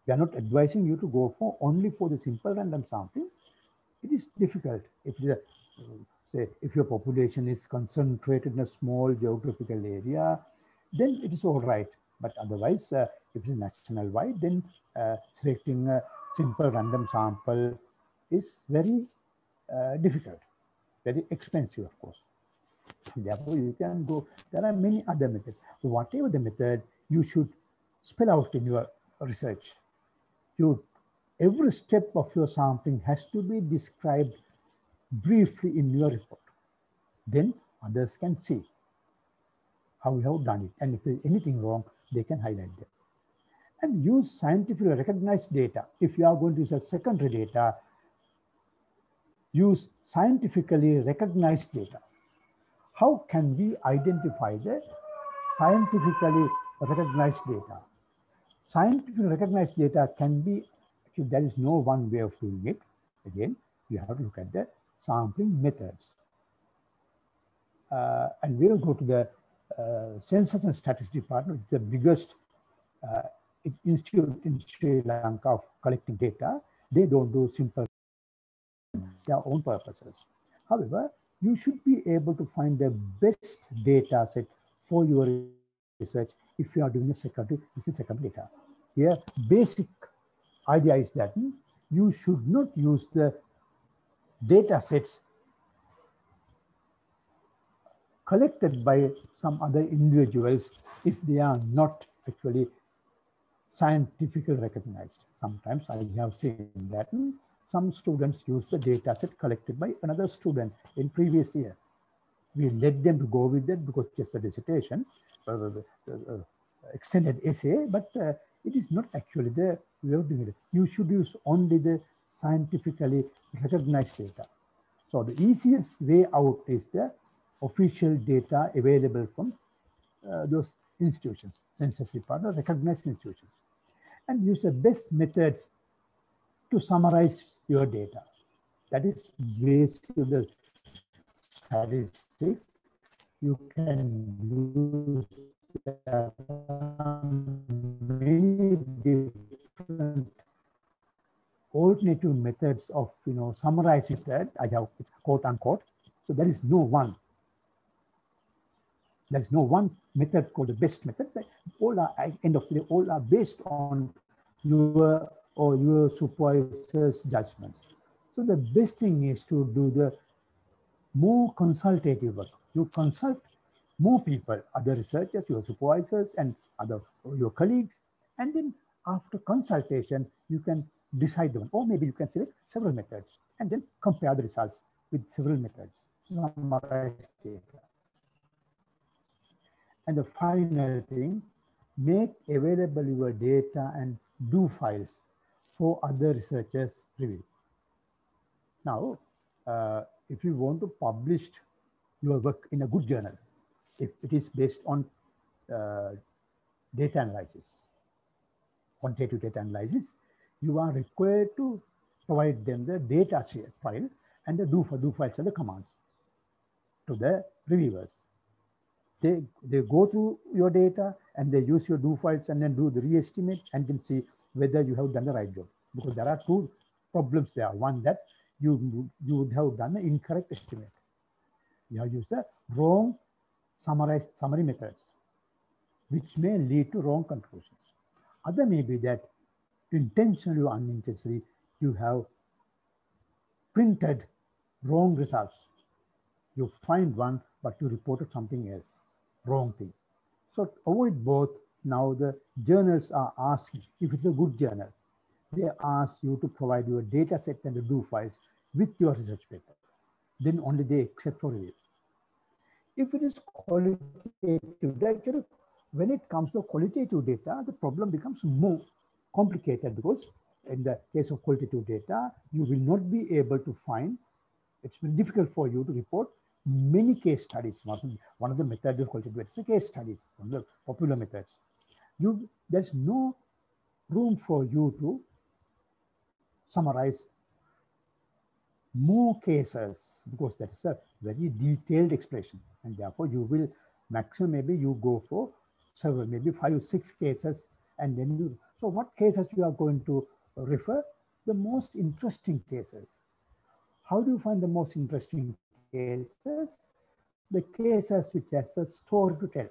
We are not advising you to go for only for the simple random sampling. It is difficult. If the say if your population is concentrated in a small geographical area, then it is all right. But otherwise, if it is national-wide, then selecting a simple random sample is very difficult, very expensive, of course. Therefore, you can go, there are many other methods. Whatever the method, you should spell out in your research. Every step of your sampling has to be described briefly in your report. Then others can see how you have done it. And if there is anything wrong, they can highlight them. And use scientifically recognized data. If you are going to use a secondary data, use scientifically recognized data. How can we identify the scientifically recognized data? Scientifically recognized data can be, actually there is no one way of doing it. Again, you have to look at the sampling methods. And we will go to the Census and Statistics Department, the biggest institute in Sri Lanka of collecting data. They don't do simple, their own purposes. However, you should be able to find the best data set for your research if you are doing a secondary data. Here, basic idea is that you should not use the data sets collected by some other individuals if they are not actually scientifically recognized. Sometimes I have seen that some students use the data set collected by another student in previous year. We let them to go with that because just a dissertation, extended essay, but it is not actually the way of doing it. You should use only the scientifically recognized data. So the easiest way out is the official data available from those institutions, censorship partner recognized institutions, and use the best methods to summarize your data. That is basically the statistics. You can use many different alternative methods of summarizing that. I have quote unquote. So there is no one. There is no one method called the best method. All are at end of the day, all are based on your or your supervisor's judgments. So the best thing is to do the more consultative work. You consult more people, other researchers, your supervisors, and your colleagues, and then after consultation, you can decide one, or maybe you can select several methods, and then compare the results with several methods. Summarize data. And the final thing, make available your data and do files for other researchers' review. Now, if you want to publish your work in a good journal, if it is based on data analysis, quantitative data analysis, you are required to provide them the data file and the do files and the commands to the reviewers. They go through your data and they use your do files and then do the re-estimate and then see whether you have done the right job. Because there are two problems there. One, that you would have done an incorrect estimate. You have used the wrong summary methods, which may lead to wrong conclusions. Other may be that intentionally or unintentionally, you have printed wrong results. You find one, but you reported something else, wrong thing. So to avoid both, now the journals are asking, if it's a good journal, they ask you to provide your data set and the do files with your research paper. Then only they accept for review. If it is qualitative data, when it comes to qualitative data, the problem becomes more complicated because in the case of qualitative data, you will not be able to find, it's very difficult for you to report many case studies. One of the methods of qualitative data is case studies, one of the popular methods. There's no room for you to summarize more cases because that is a very detailed expression, and therefore you will maximum maybe you go for several, maybe 5 or 6 cases, and then you. So what cases you are going to refer? The most interesting cases. How do you find the most interesting cases? The cases which has a story to tell.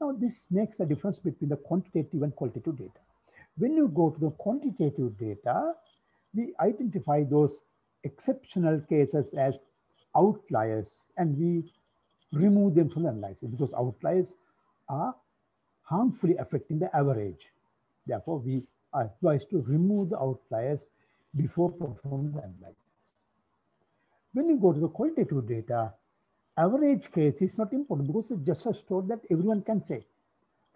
Now this makes a difference between the quantitative and qualitative data. When you go to the quantitative data, we identify those exceptional cases as outliers and we remove them from the analysis because outliers are harmfully affecting the average. Therefore, we are advised to remove the outliers before performing the analysis. When you go to the qualitative data, average case is not important because it's just a story that everyone can say.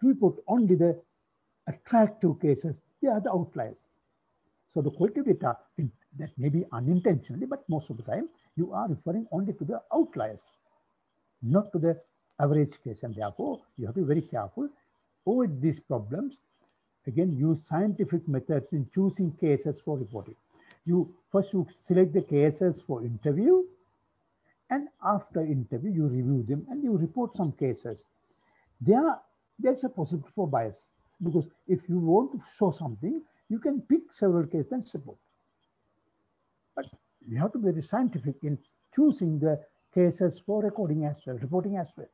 We put only the attractive cases, they are the outliers. So the qualitative data, that may be unintentionally, but most of the time, you are referring only to the outliers, not to the average case. And therefore, you have to be very careful. Avoid these problems. Again, use scientific methods in choosing cases for reporting. First you select the cases for interview, and after interview, you review them and you report some cases. There's a possibility for bias because if you want to show something, you can pick several cases and report. But you have to be very scientific in choosing the cases for reporting as well.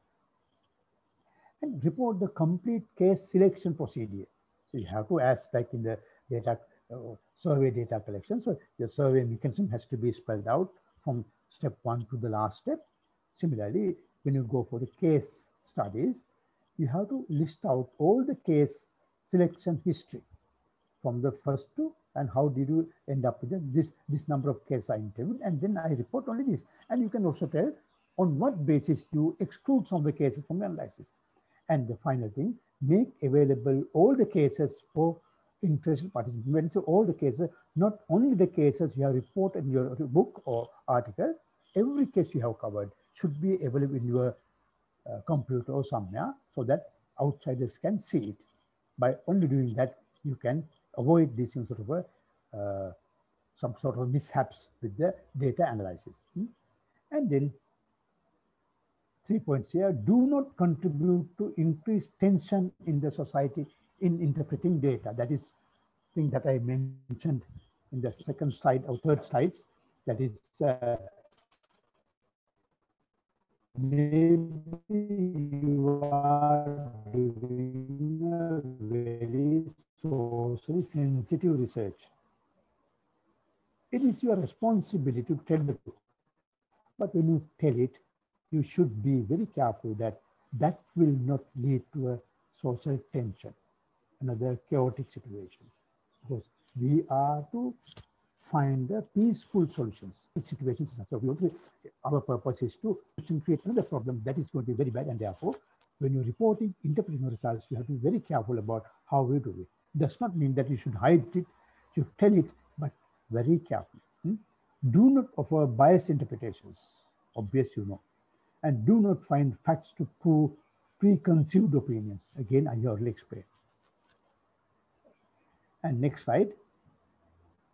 And report the complete case selection procedure. So you have to ask, like in the data survey data collection. So the survey mechanism has to be spelled out from step 1 to the last step. Similarly, when you go for the case studies, you have to list out all the case selection history from the first to, and how did you end up with this number of cases I interviewed, and then I report only this. And you can also tell on what basis you exclude some of the cases from the analysis. And the final thing, make available all the cases for interested participants. When it's all the cases, not only the cases you have reported in your book or article, every case you have covered should be available in your computer or somewhere, so that outsiders can see it. By only doing that, you can avoid this sort of some sort of mishaps with the data analysis. And then 3 points here: do not contribute to increase tension in the society in interpreting data. That is thing that I mentioned in the second slide or third slides. That is maybe you are doing a very socially sensitive research. It is your responsibility to tell the truth. But when you tell it, you should be very careful that that will not lead to a social tension, another chaotic situation. Because we are to find the peaceful solutions in situations. So our purpose is to create another problem that is going to be very bad, and therefore, when you're reporting, interpreting results, you have to be very careful about how we do it. It does not mean that you should hide it, you should tell it, but very carefully. Do not offer biased interpretations, obvious you know, and do not find facts to prove preconceived opinions. Again, I already explained. And next slide.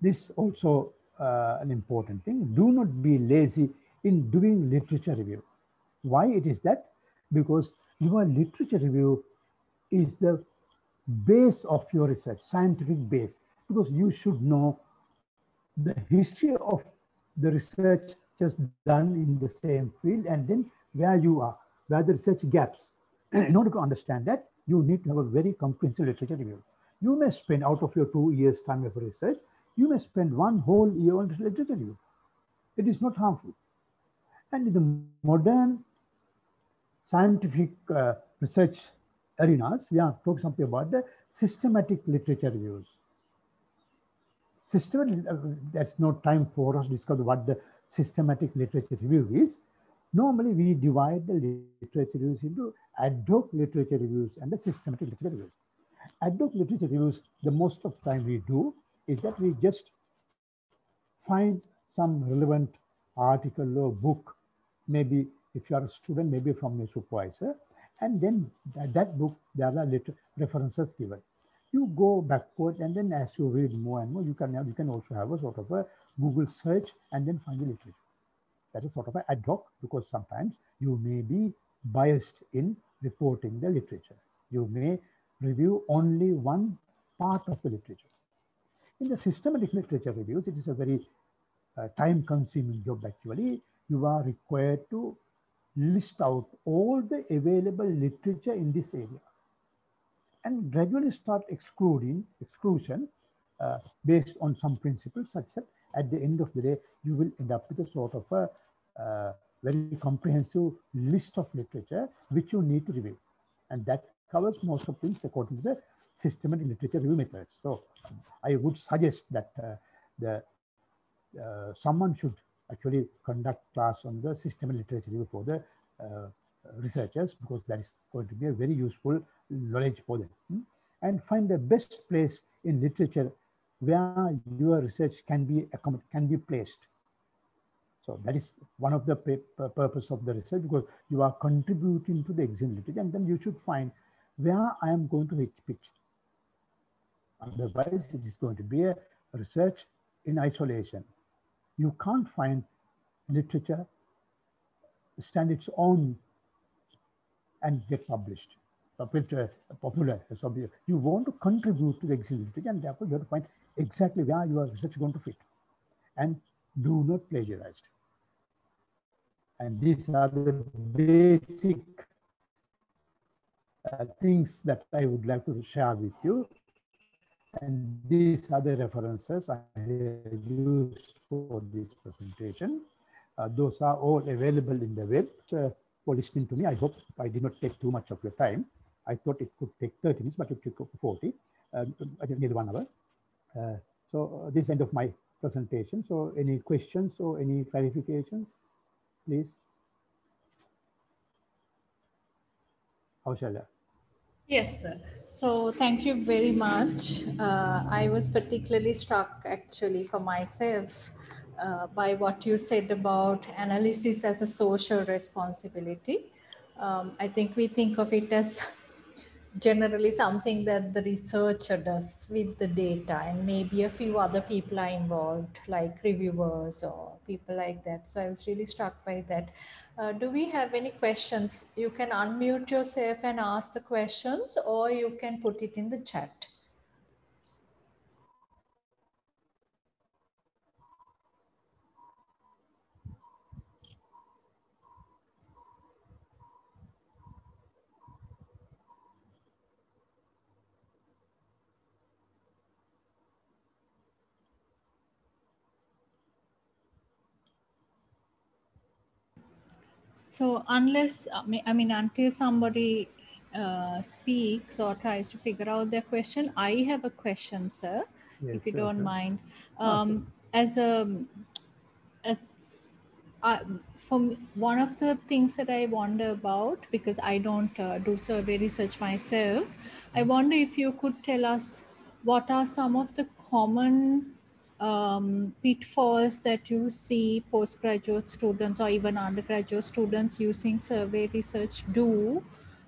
This also an important thing. Do not be lazy in doing literature review. Why it is that? Because your literature review is the base of your research, scientific base, because you should know the history of the research just done in the same field, and then where you are, where the research gaps. In order to understand that, you need to have a very comprehensive literature review. You may spend, out of your 2 years time of research, you may spend 1 whole year on literature review. It is not harmful. And in the modern scientific research arenas, we are talking something about the systematic literature reviews. Systematic, that's no time for us to discuss what the systematic literature review is. Normally, we divide the literature reviews into ad hoc literature reviews and the systematic literature reviews. Ad hoc literature reviews, the most of the time we do is that we just find some relevant article or book, maybe if you are a student, maybe from a supervisor, and then that book, there are references given. You go backward, and then as you read more and more, you can also have a sort of a Google search and then find the literature. That is sort of an ad hoc, because sometimes you may be biased in reporting the literature. You may review only one part of the literature. In the systematic literature reviews, it is a very time-consuming job actually. You are required to list out all the available literature in this area and gradually start exclusion based on some principles, such that at the end of the day, you will end up with a sort of a very comprehensive list of literature which you need to review. And that covers most of things according to the systematic literature review methods. So I would suggest that someone should actually conduct class on the systematic literature review for the researchers, because that is going to be a very useful knowledge for them. And find the best place in literature where your research can be placed. So that is one of the purpose of the research, because you are contributing to the existing literature, and then you should find where I am going to pitch. Otherwise, it is going to be a research in isolation. You can't find literature stand its own and get published, popular. So you want to contribute to the existing literature, and therefore you have to find exactly where your research is going to fit. And do not plagiarize. And these are the basic things that I would like to share with you. And these are the references I have used for this presentation. Those are all available in the web. for listening to me. I hope I did not take too much of your time. I thought it could take 30 minutes, but it took 40, I think nearly 1 hour. So this is the end of my presentation. So any questions or any clarifications, please? Kaushalya. Yes, sir. So thank you very much. I was particularly struck actually for myself by what you said about analysis as a social responsibility. I think we think of it as generally something that the researcher does with the data, and maybe a few other people are involved like reviewers or people like that. So I was really struck by that. Do we have any questions? You can unmute yourself and ask the questions, or you can put it in the chat. So unless, until somebody speaks or tries to figure out their question, I have a question, sir, if Yes, you don't sure. mind. Sure. As for me, one of the things that I wonder about, because I don't do survey research myself, I wonder if you could tell us what are some of the common pitfalls that you see postgraduate students or even undergraduate students using survey research do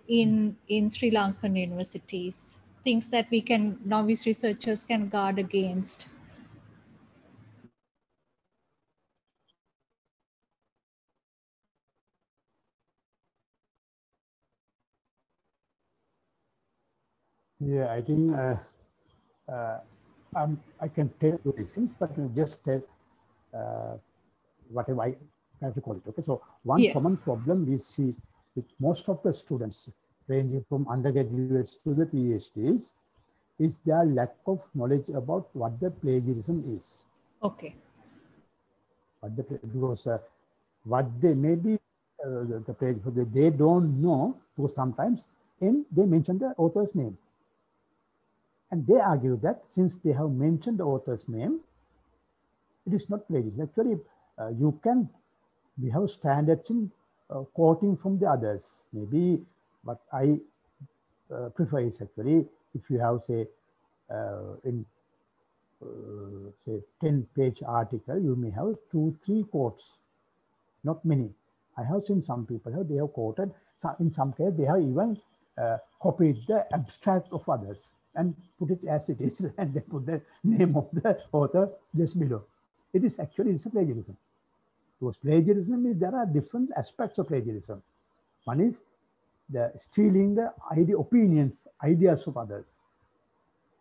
in Sri Lankan universities, things that we can, novice researchers can guard against. Yeah, I think I can tell you these things, but just tell whatever I have to call it. Okay, so one common Yes. problem we see with most of the students, ranging from undergraduates to the PhDs, is their lack of knowledge about what the plagiarism is. Okay. Because what they may be they don't know, because sometimes they mention the author's name. And they argue that since they have mentioned the author's name, it is not plagiarism. Actually, we have standards in quoting from the others. Maybe what I prefer is actually, if you have, say, in say 10-page article, you may have 2-3 quotes, not many. I have seen some people, they have quoted, in some cases, they have even copied the abstract of others and put it as it is, and they put the name of the author just below. It is actually, it's a plagiarism. Because plagiarism is, there are different aspects of plagiarism. One is the stealing the opinions, ideas of others.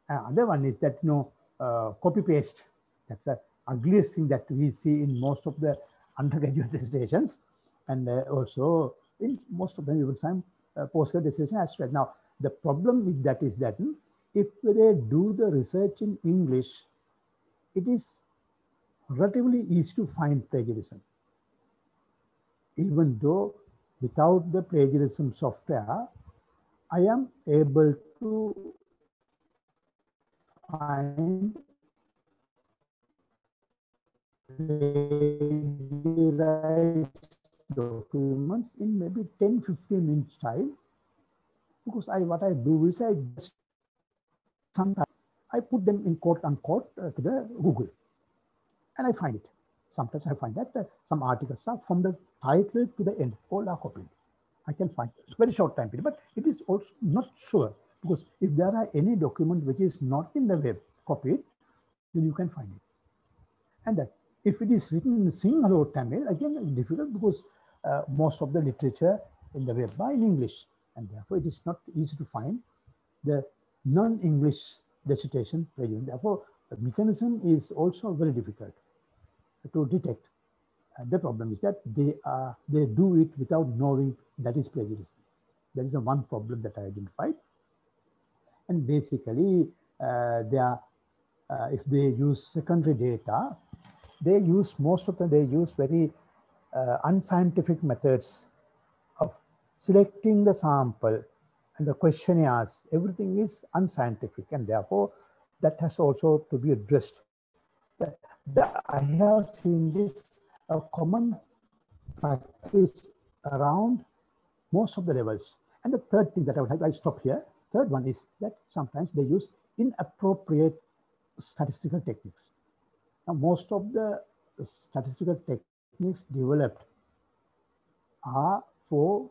Another one is that, copy paste. That's the ugliest thing that we see in most of the undergraduate dissertations, and also in most of them, even some postgraduate dissertations as well. Now, the problem with that is that if they do the research in English, it is relatively easy to find plagiarism. Even though without the plagiarism software, I am able to find plagiarized documents in maybe 10-15 minutes time, because what I do is I just sometimes I put them in quote unquote to the Google, and I find it. Sometimes I find that some articles are from the title to the end, all are copied. I can find it. Very short time period, but it is also not sure, because if there are any document which is not in the web copied, then you can find it. And that if it is written in Sinhala or Tamil, again, it's difficult, because most of the literature in the web are in English, and therefore it is not easy to find the non-English dissertation plagiarism. Therefore, the mechanism is also very difficult to detect. And the problem is that they do it without knowing that is plagiarism. That is the one problem that I identified. And basically, if they use secondary data, they use most of them, they use very unscientific methods of selecting the sample and the questionnaires, everything is unscientific, and therefore that has also to be addressed. I have seen this a common practice around most of the levels. And the third thing that I would like, I stop here. Third one is that sometimes they use inappropriate statistical techniques. Now, most of the statistical techniques developed are for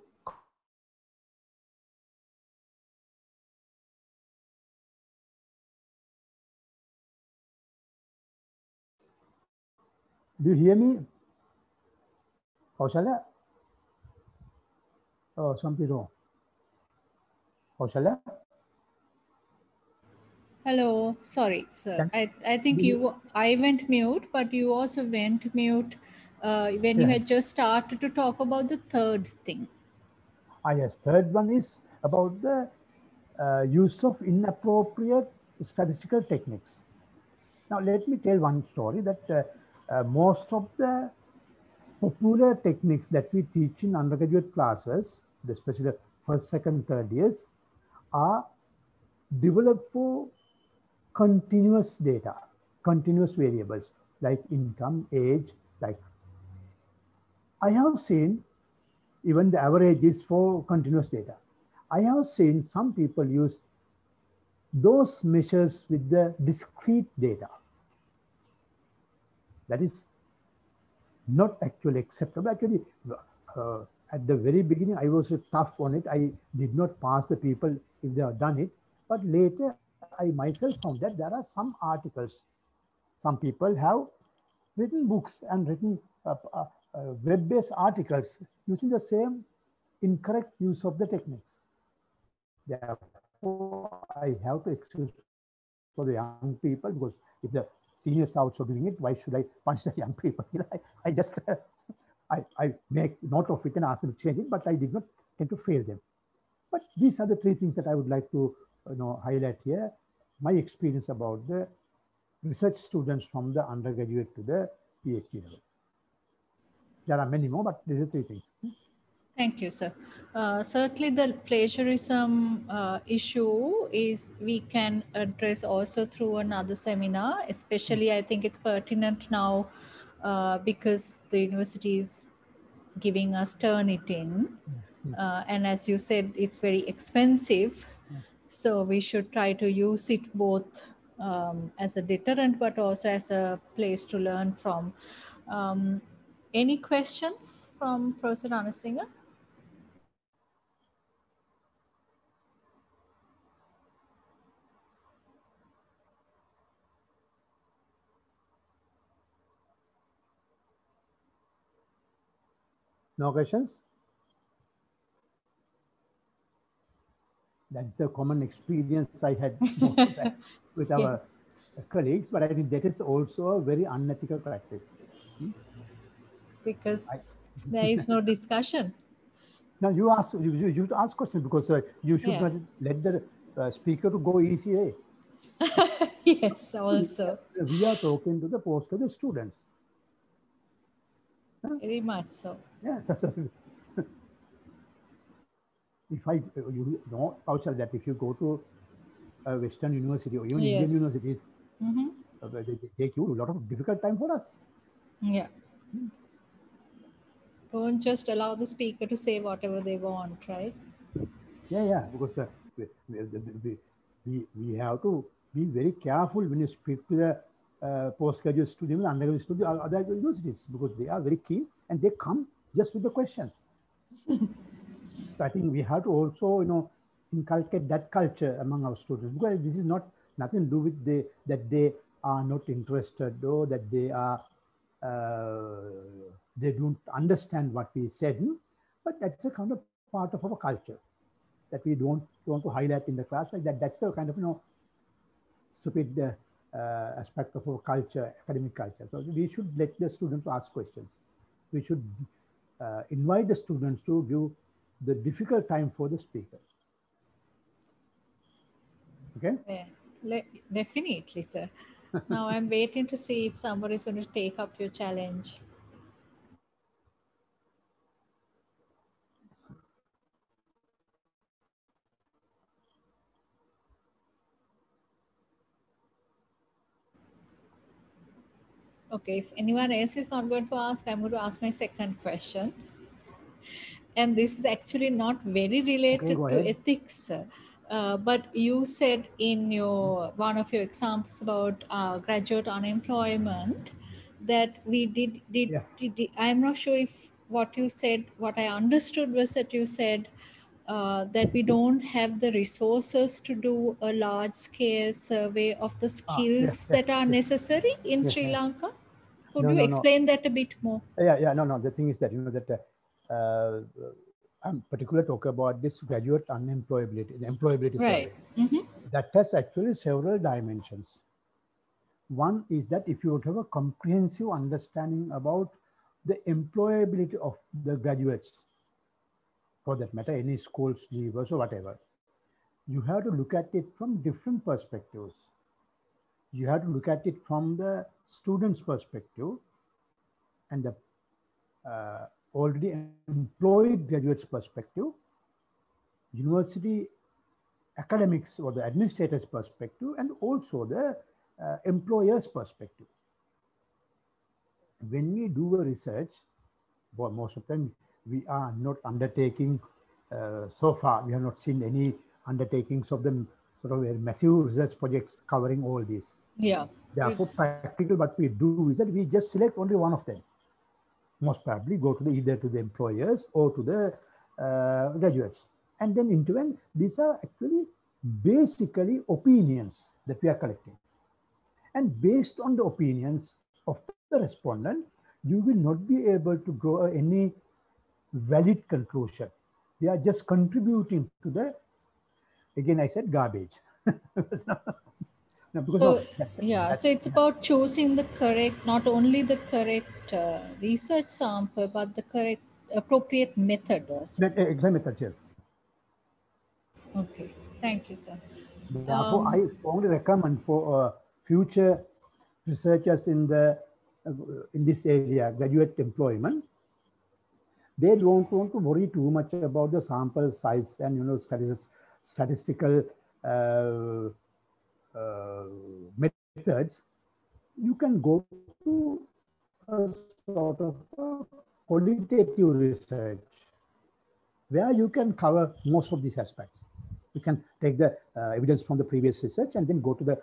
do you hear me, Kaushalya? Oh, something wrong. Kaushalya? Hello, sorry, sir. I think I went mute, but you also went mute when you had just started to talk about the third thing. Yes, third one is about the use of inappropriate statistical techniques. Now, let me tell one story that most of the popular techniques that we teach in undergraduate classes, especially first, second, third years, are developed for continuous data, continuous variables like income, age, like I have seen even the average is for continuous data. I have seen some people use those measures with the discrete data. That is not actually acceptable. Actually, at the very beginning, I was tough on it. I did not pass the people if they have done it. But later, I myself found that there are some articles. Some people have written books and written web-based articles using the same incorrect use of the techniques. Therefore, I have to excuse for the young people, because if the seniors are also doing it, why should I punish the young people? I just I make note of it and ask them to change it, but I did not tend to fail them. But these are the three things that I would like to highlight here. My experience about the research students from the undergraduate to the PhD level. There are many more, but these are three things. Thank you, sir. Certainly the plagiarism issue is we can address also through another seminar, especially I think it's pertinent now because the university is giving us Turnitin. And as you said, it's very expensive. So we should try to use it both as a deterrent, but also as a place to learn from. Any questions from Professor Ranasinghe? No questions? That's the common experience I had with our colleagues, but I think that is also a very unethical practice. Because there is no discussion. Now you ask, you ask questions, because you should not let the speaker to go easy. Yes, also. We are talking to the postgraduate students. Very much so. Yes. If you know, Kaushal, that if you go to a Western university or even Indian universities, they take you a lot of difficult time for us. Yeah. Don't just allow the speaker to say whatever they want, right? Yeah, because we have to be very careful when you speak to the postgraduate students, undergraduate students, other universities, because they are very keen and they come just with the questions. So I think we have to also, inculcate that culture among our students, because this is nothing to do with that they are not interested, or that they are they don't understand what we said, but that's a kind of part of our culture that we don't want to highlight in the class like that. That's the kind of stupid aspect of our culture, academic culture. So we should let the students ask questions. We should invite the students to give the difficult time for the speaker. Okay? Yeah, definitely, sir. Now I'm waiting to see if somebody is going to take up your challenge. Okay, if anyone else is not going to ask, I'm going to ask my second question. And this is actually not very Okay, related go to ahead. ethics. But you said in your one of your examples about graduate unemployment that we Yeah. I'm not sure if what you said, what I understood was that you said that we don't have the resources to do a large scale survey of the Yes, skills yes, that are yes, necessary in yes, Sri yes. Lanka. Could No, you no, no. explain that a bit more? Yeah. No, no. The thing is that, that I'm particularly talking about this graduate unemployability, the employability Right. survey. Mm-hmm. That has actually several dimensions. One is that if you would have a comprehensive understanding about the employability of the graduates, for that matter, any schools, leavers or whatever, you have to look at it from different perspectives. You have to look at it from the student's perspective and the already employed graduates' perspective, university academics or the administrator's perspective, and also the employer's perspective. When we do a research, well, most of the time we are not undertaking, so far we have not seen any undertakings of the sort of massive research projects covering all these. Yeah. Therefore, practical what we do is that we just select only one of them. Most probably go to either to the employers or to the graduates. And then intervene. These are actually basically opinions that we are collecting. And based on the opinions of the respondent, you will not be able to draw any valid conclusion. We are just contributing to the, again, I said garbage. No, because So, no, yeah, so it's about choosing the correct, not only the correct research sample, but the correct appropriate method also. that exam method here. Okay, thank you, sir. Therefore, I strongly recommend for future researchers in this area, graduate employment, they don't want to worry too much about the sample size and statistical methods. You can go to a sort of a qualitative research where you can cover most of these aspects. You can take the evidence from the previous research and then go to the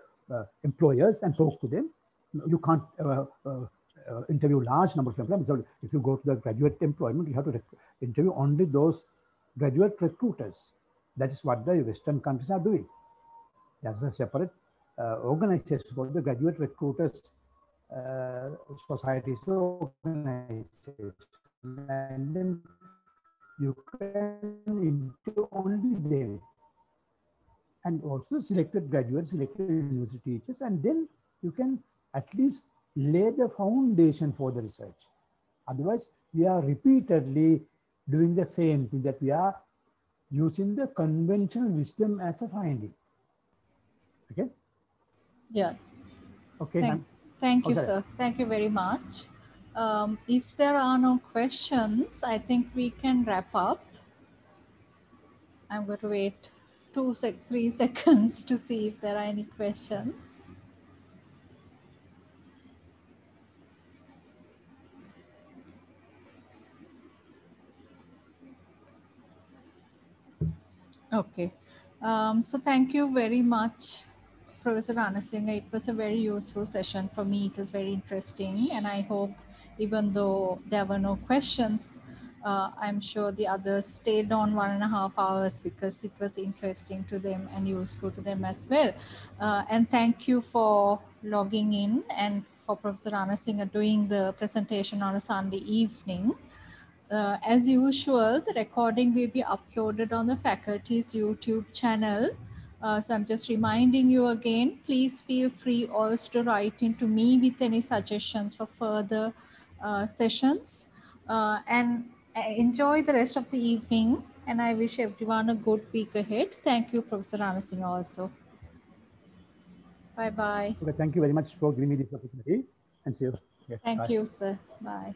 employers and talk to them. You can't interview large number of employees. So if you go to the graduate employment, you have to interview only those graduate recruiters. That is what the Western countries are doing. There's a separate organization for the graduate recruiters societies organization, and then you can interview only them, and also selected graduates, selected university teachers, and then you can at least lay the foundation for the research. Otherwise, we are repeatedly doing the same thing, that we are using the conventional wisdom as a finding. Okay? Yeah, Okay, ma'am. thank Oh, you, sorry. sir. Thank you very much. If there are no questions, I think we can wrap up. I'm going to wait 3 seconds to see if there are any questions. Okay. So thank you very much, Professor Ranasinghe. It was a very useful session for me. It was very interesting. And I hope, even though there were no questions, I'm sure the others stayed on 1.5 hours because it was interesting to them and useful to them as well. And thank you for logging in and for Professor Ranasinghe doing the presentation on a Sunday evening. As usual, the recording will be uploaded on the faculty's YouTube channel. So I'm just reminding you again, please feel free also to write into me with any suggestions for further sessions. And enjoy the rest of the evening. And I wish everyone a good week ahead. Thank you, Professor Ranasinghe also. Bye-bye. Okay, thank you very much for giving me this opportunity, and see you. Okay, Thank bye. you, sir. Bye.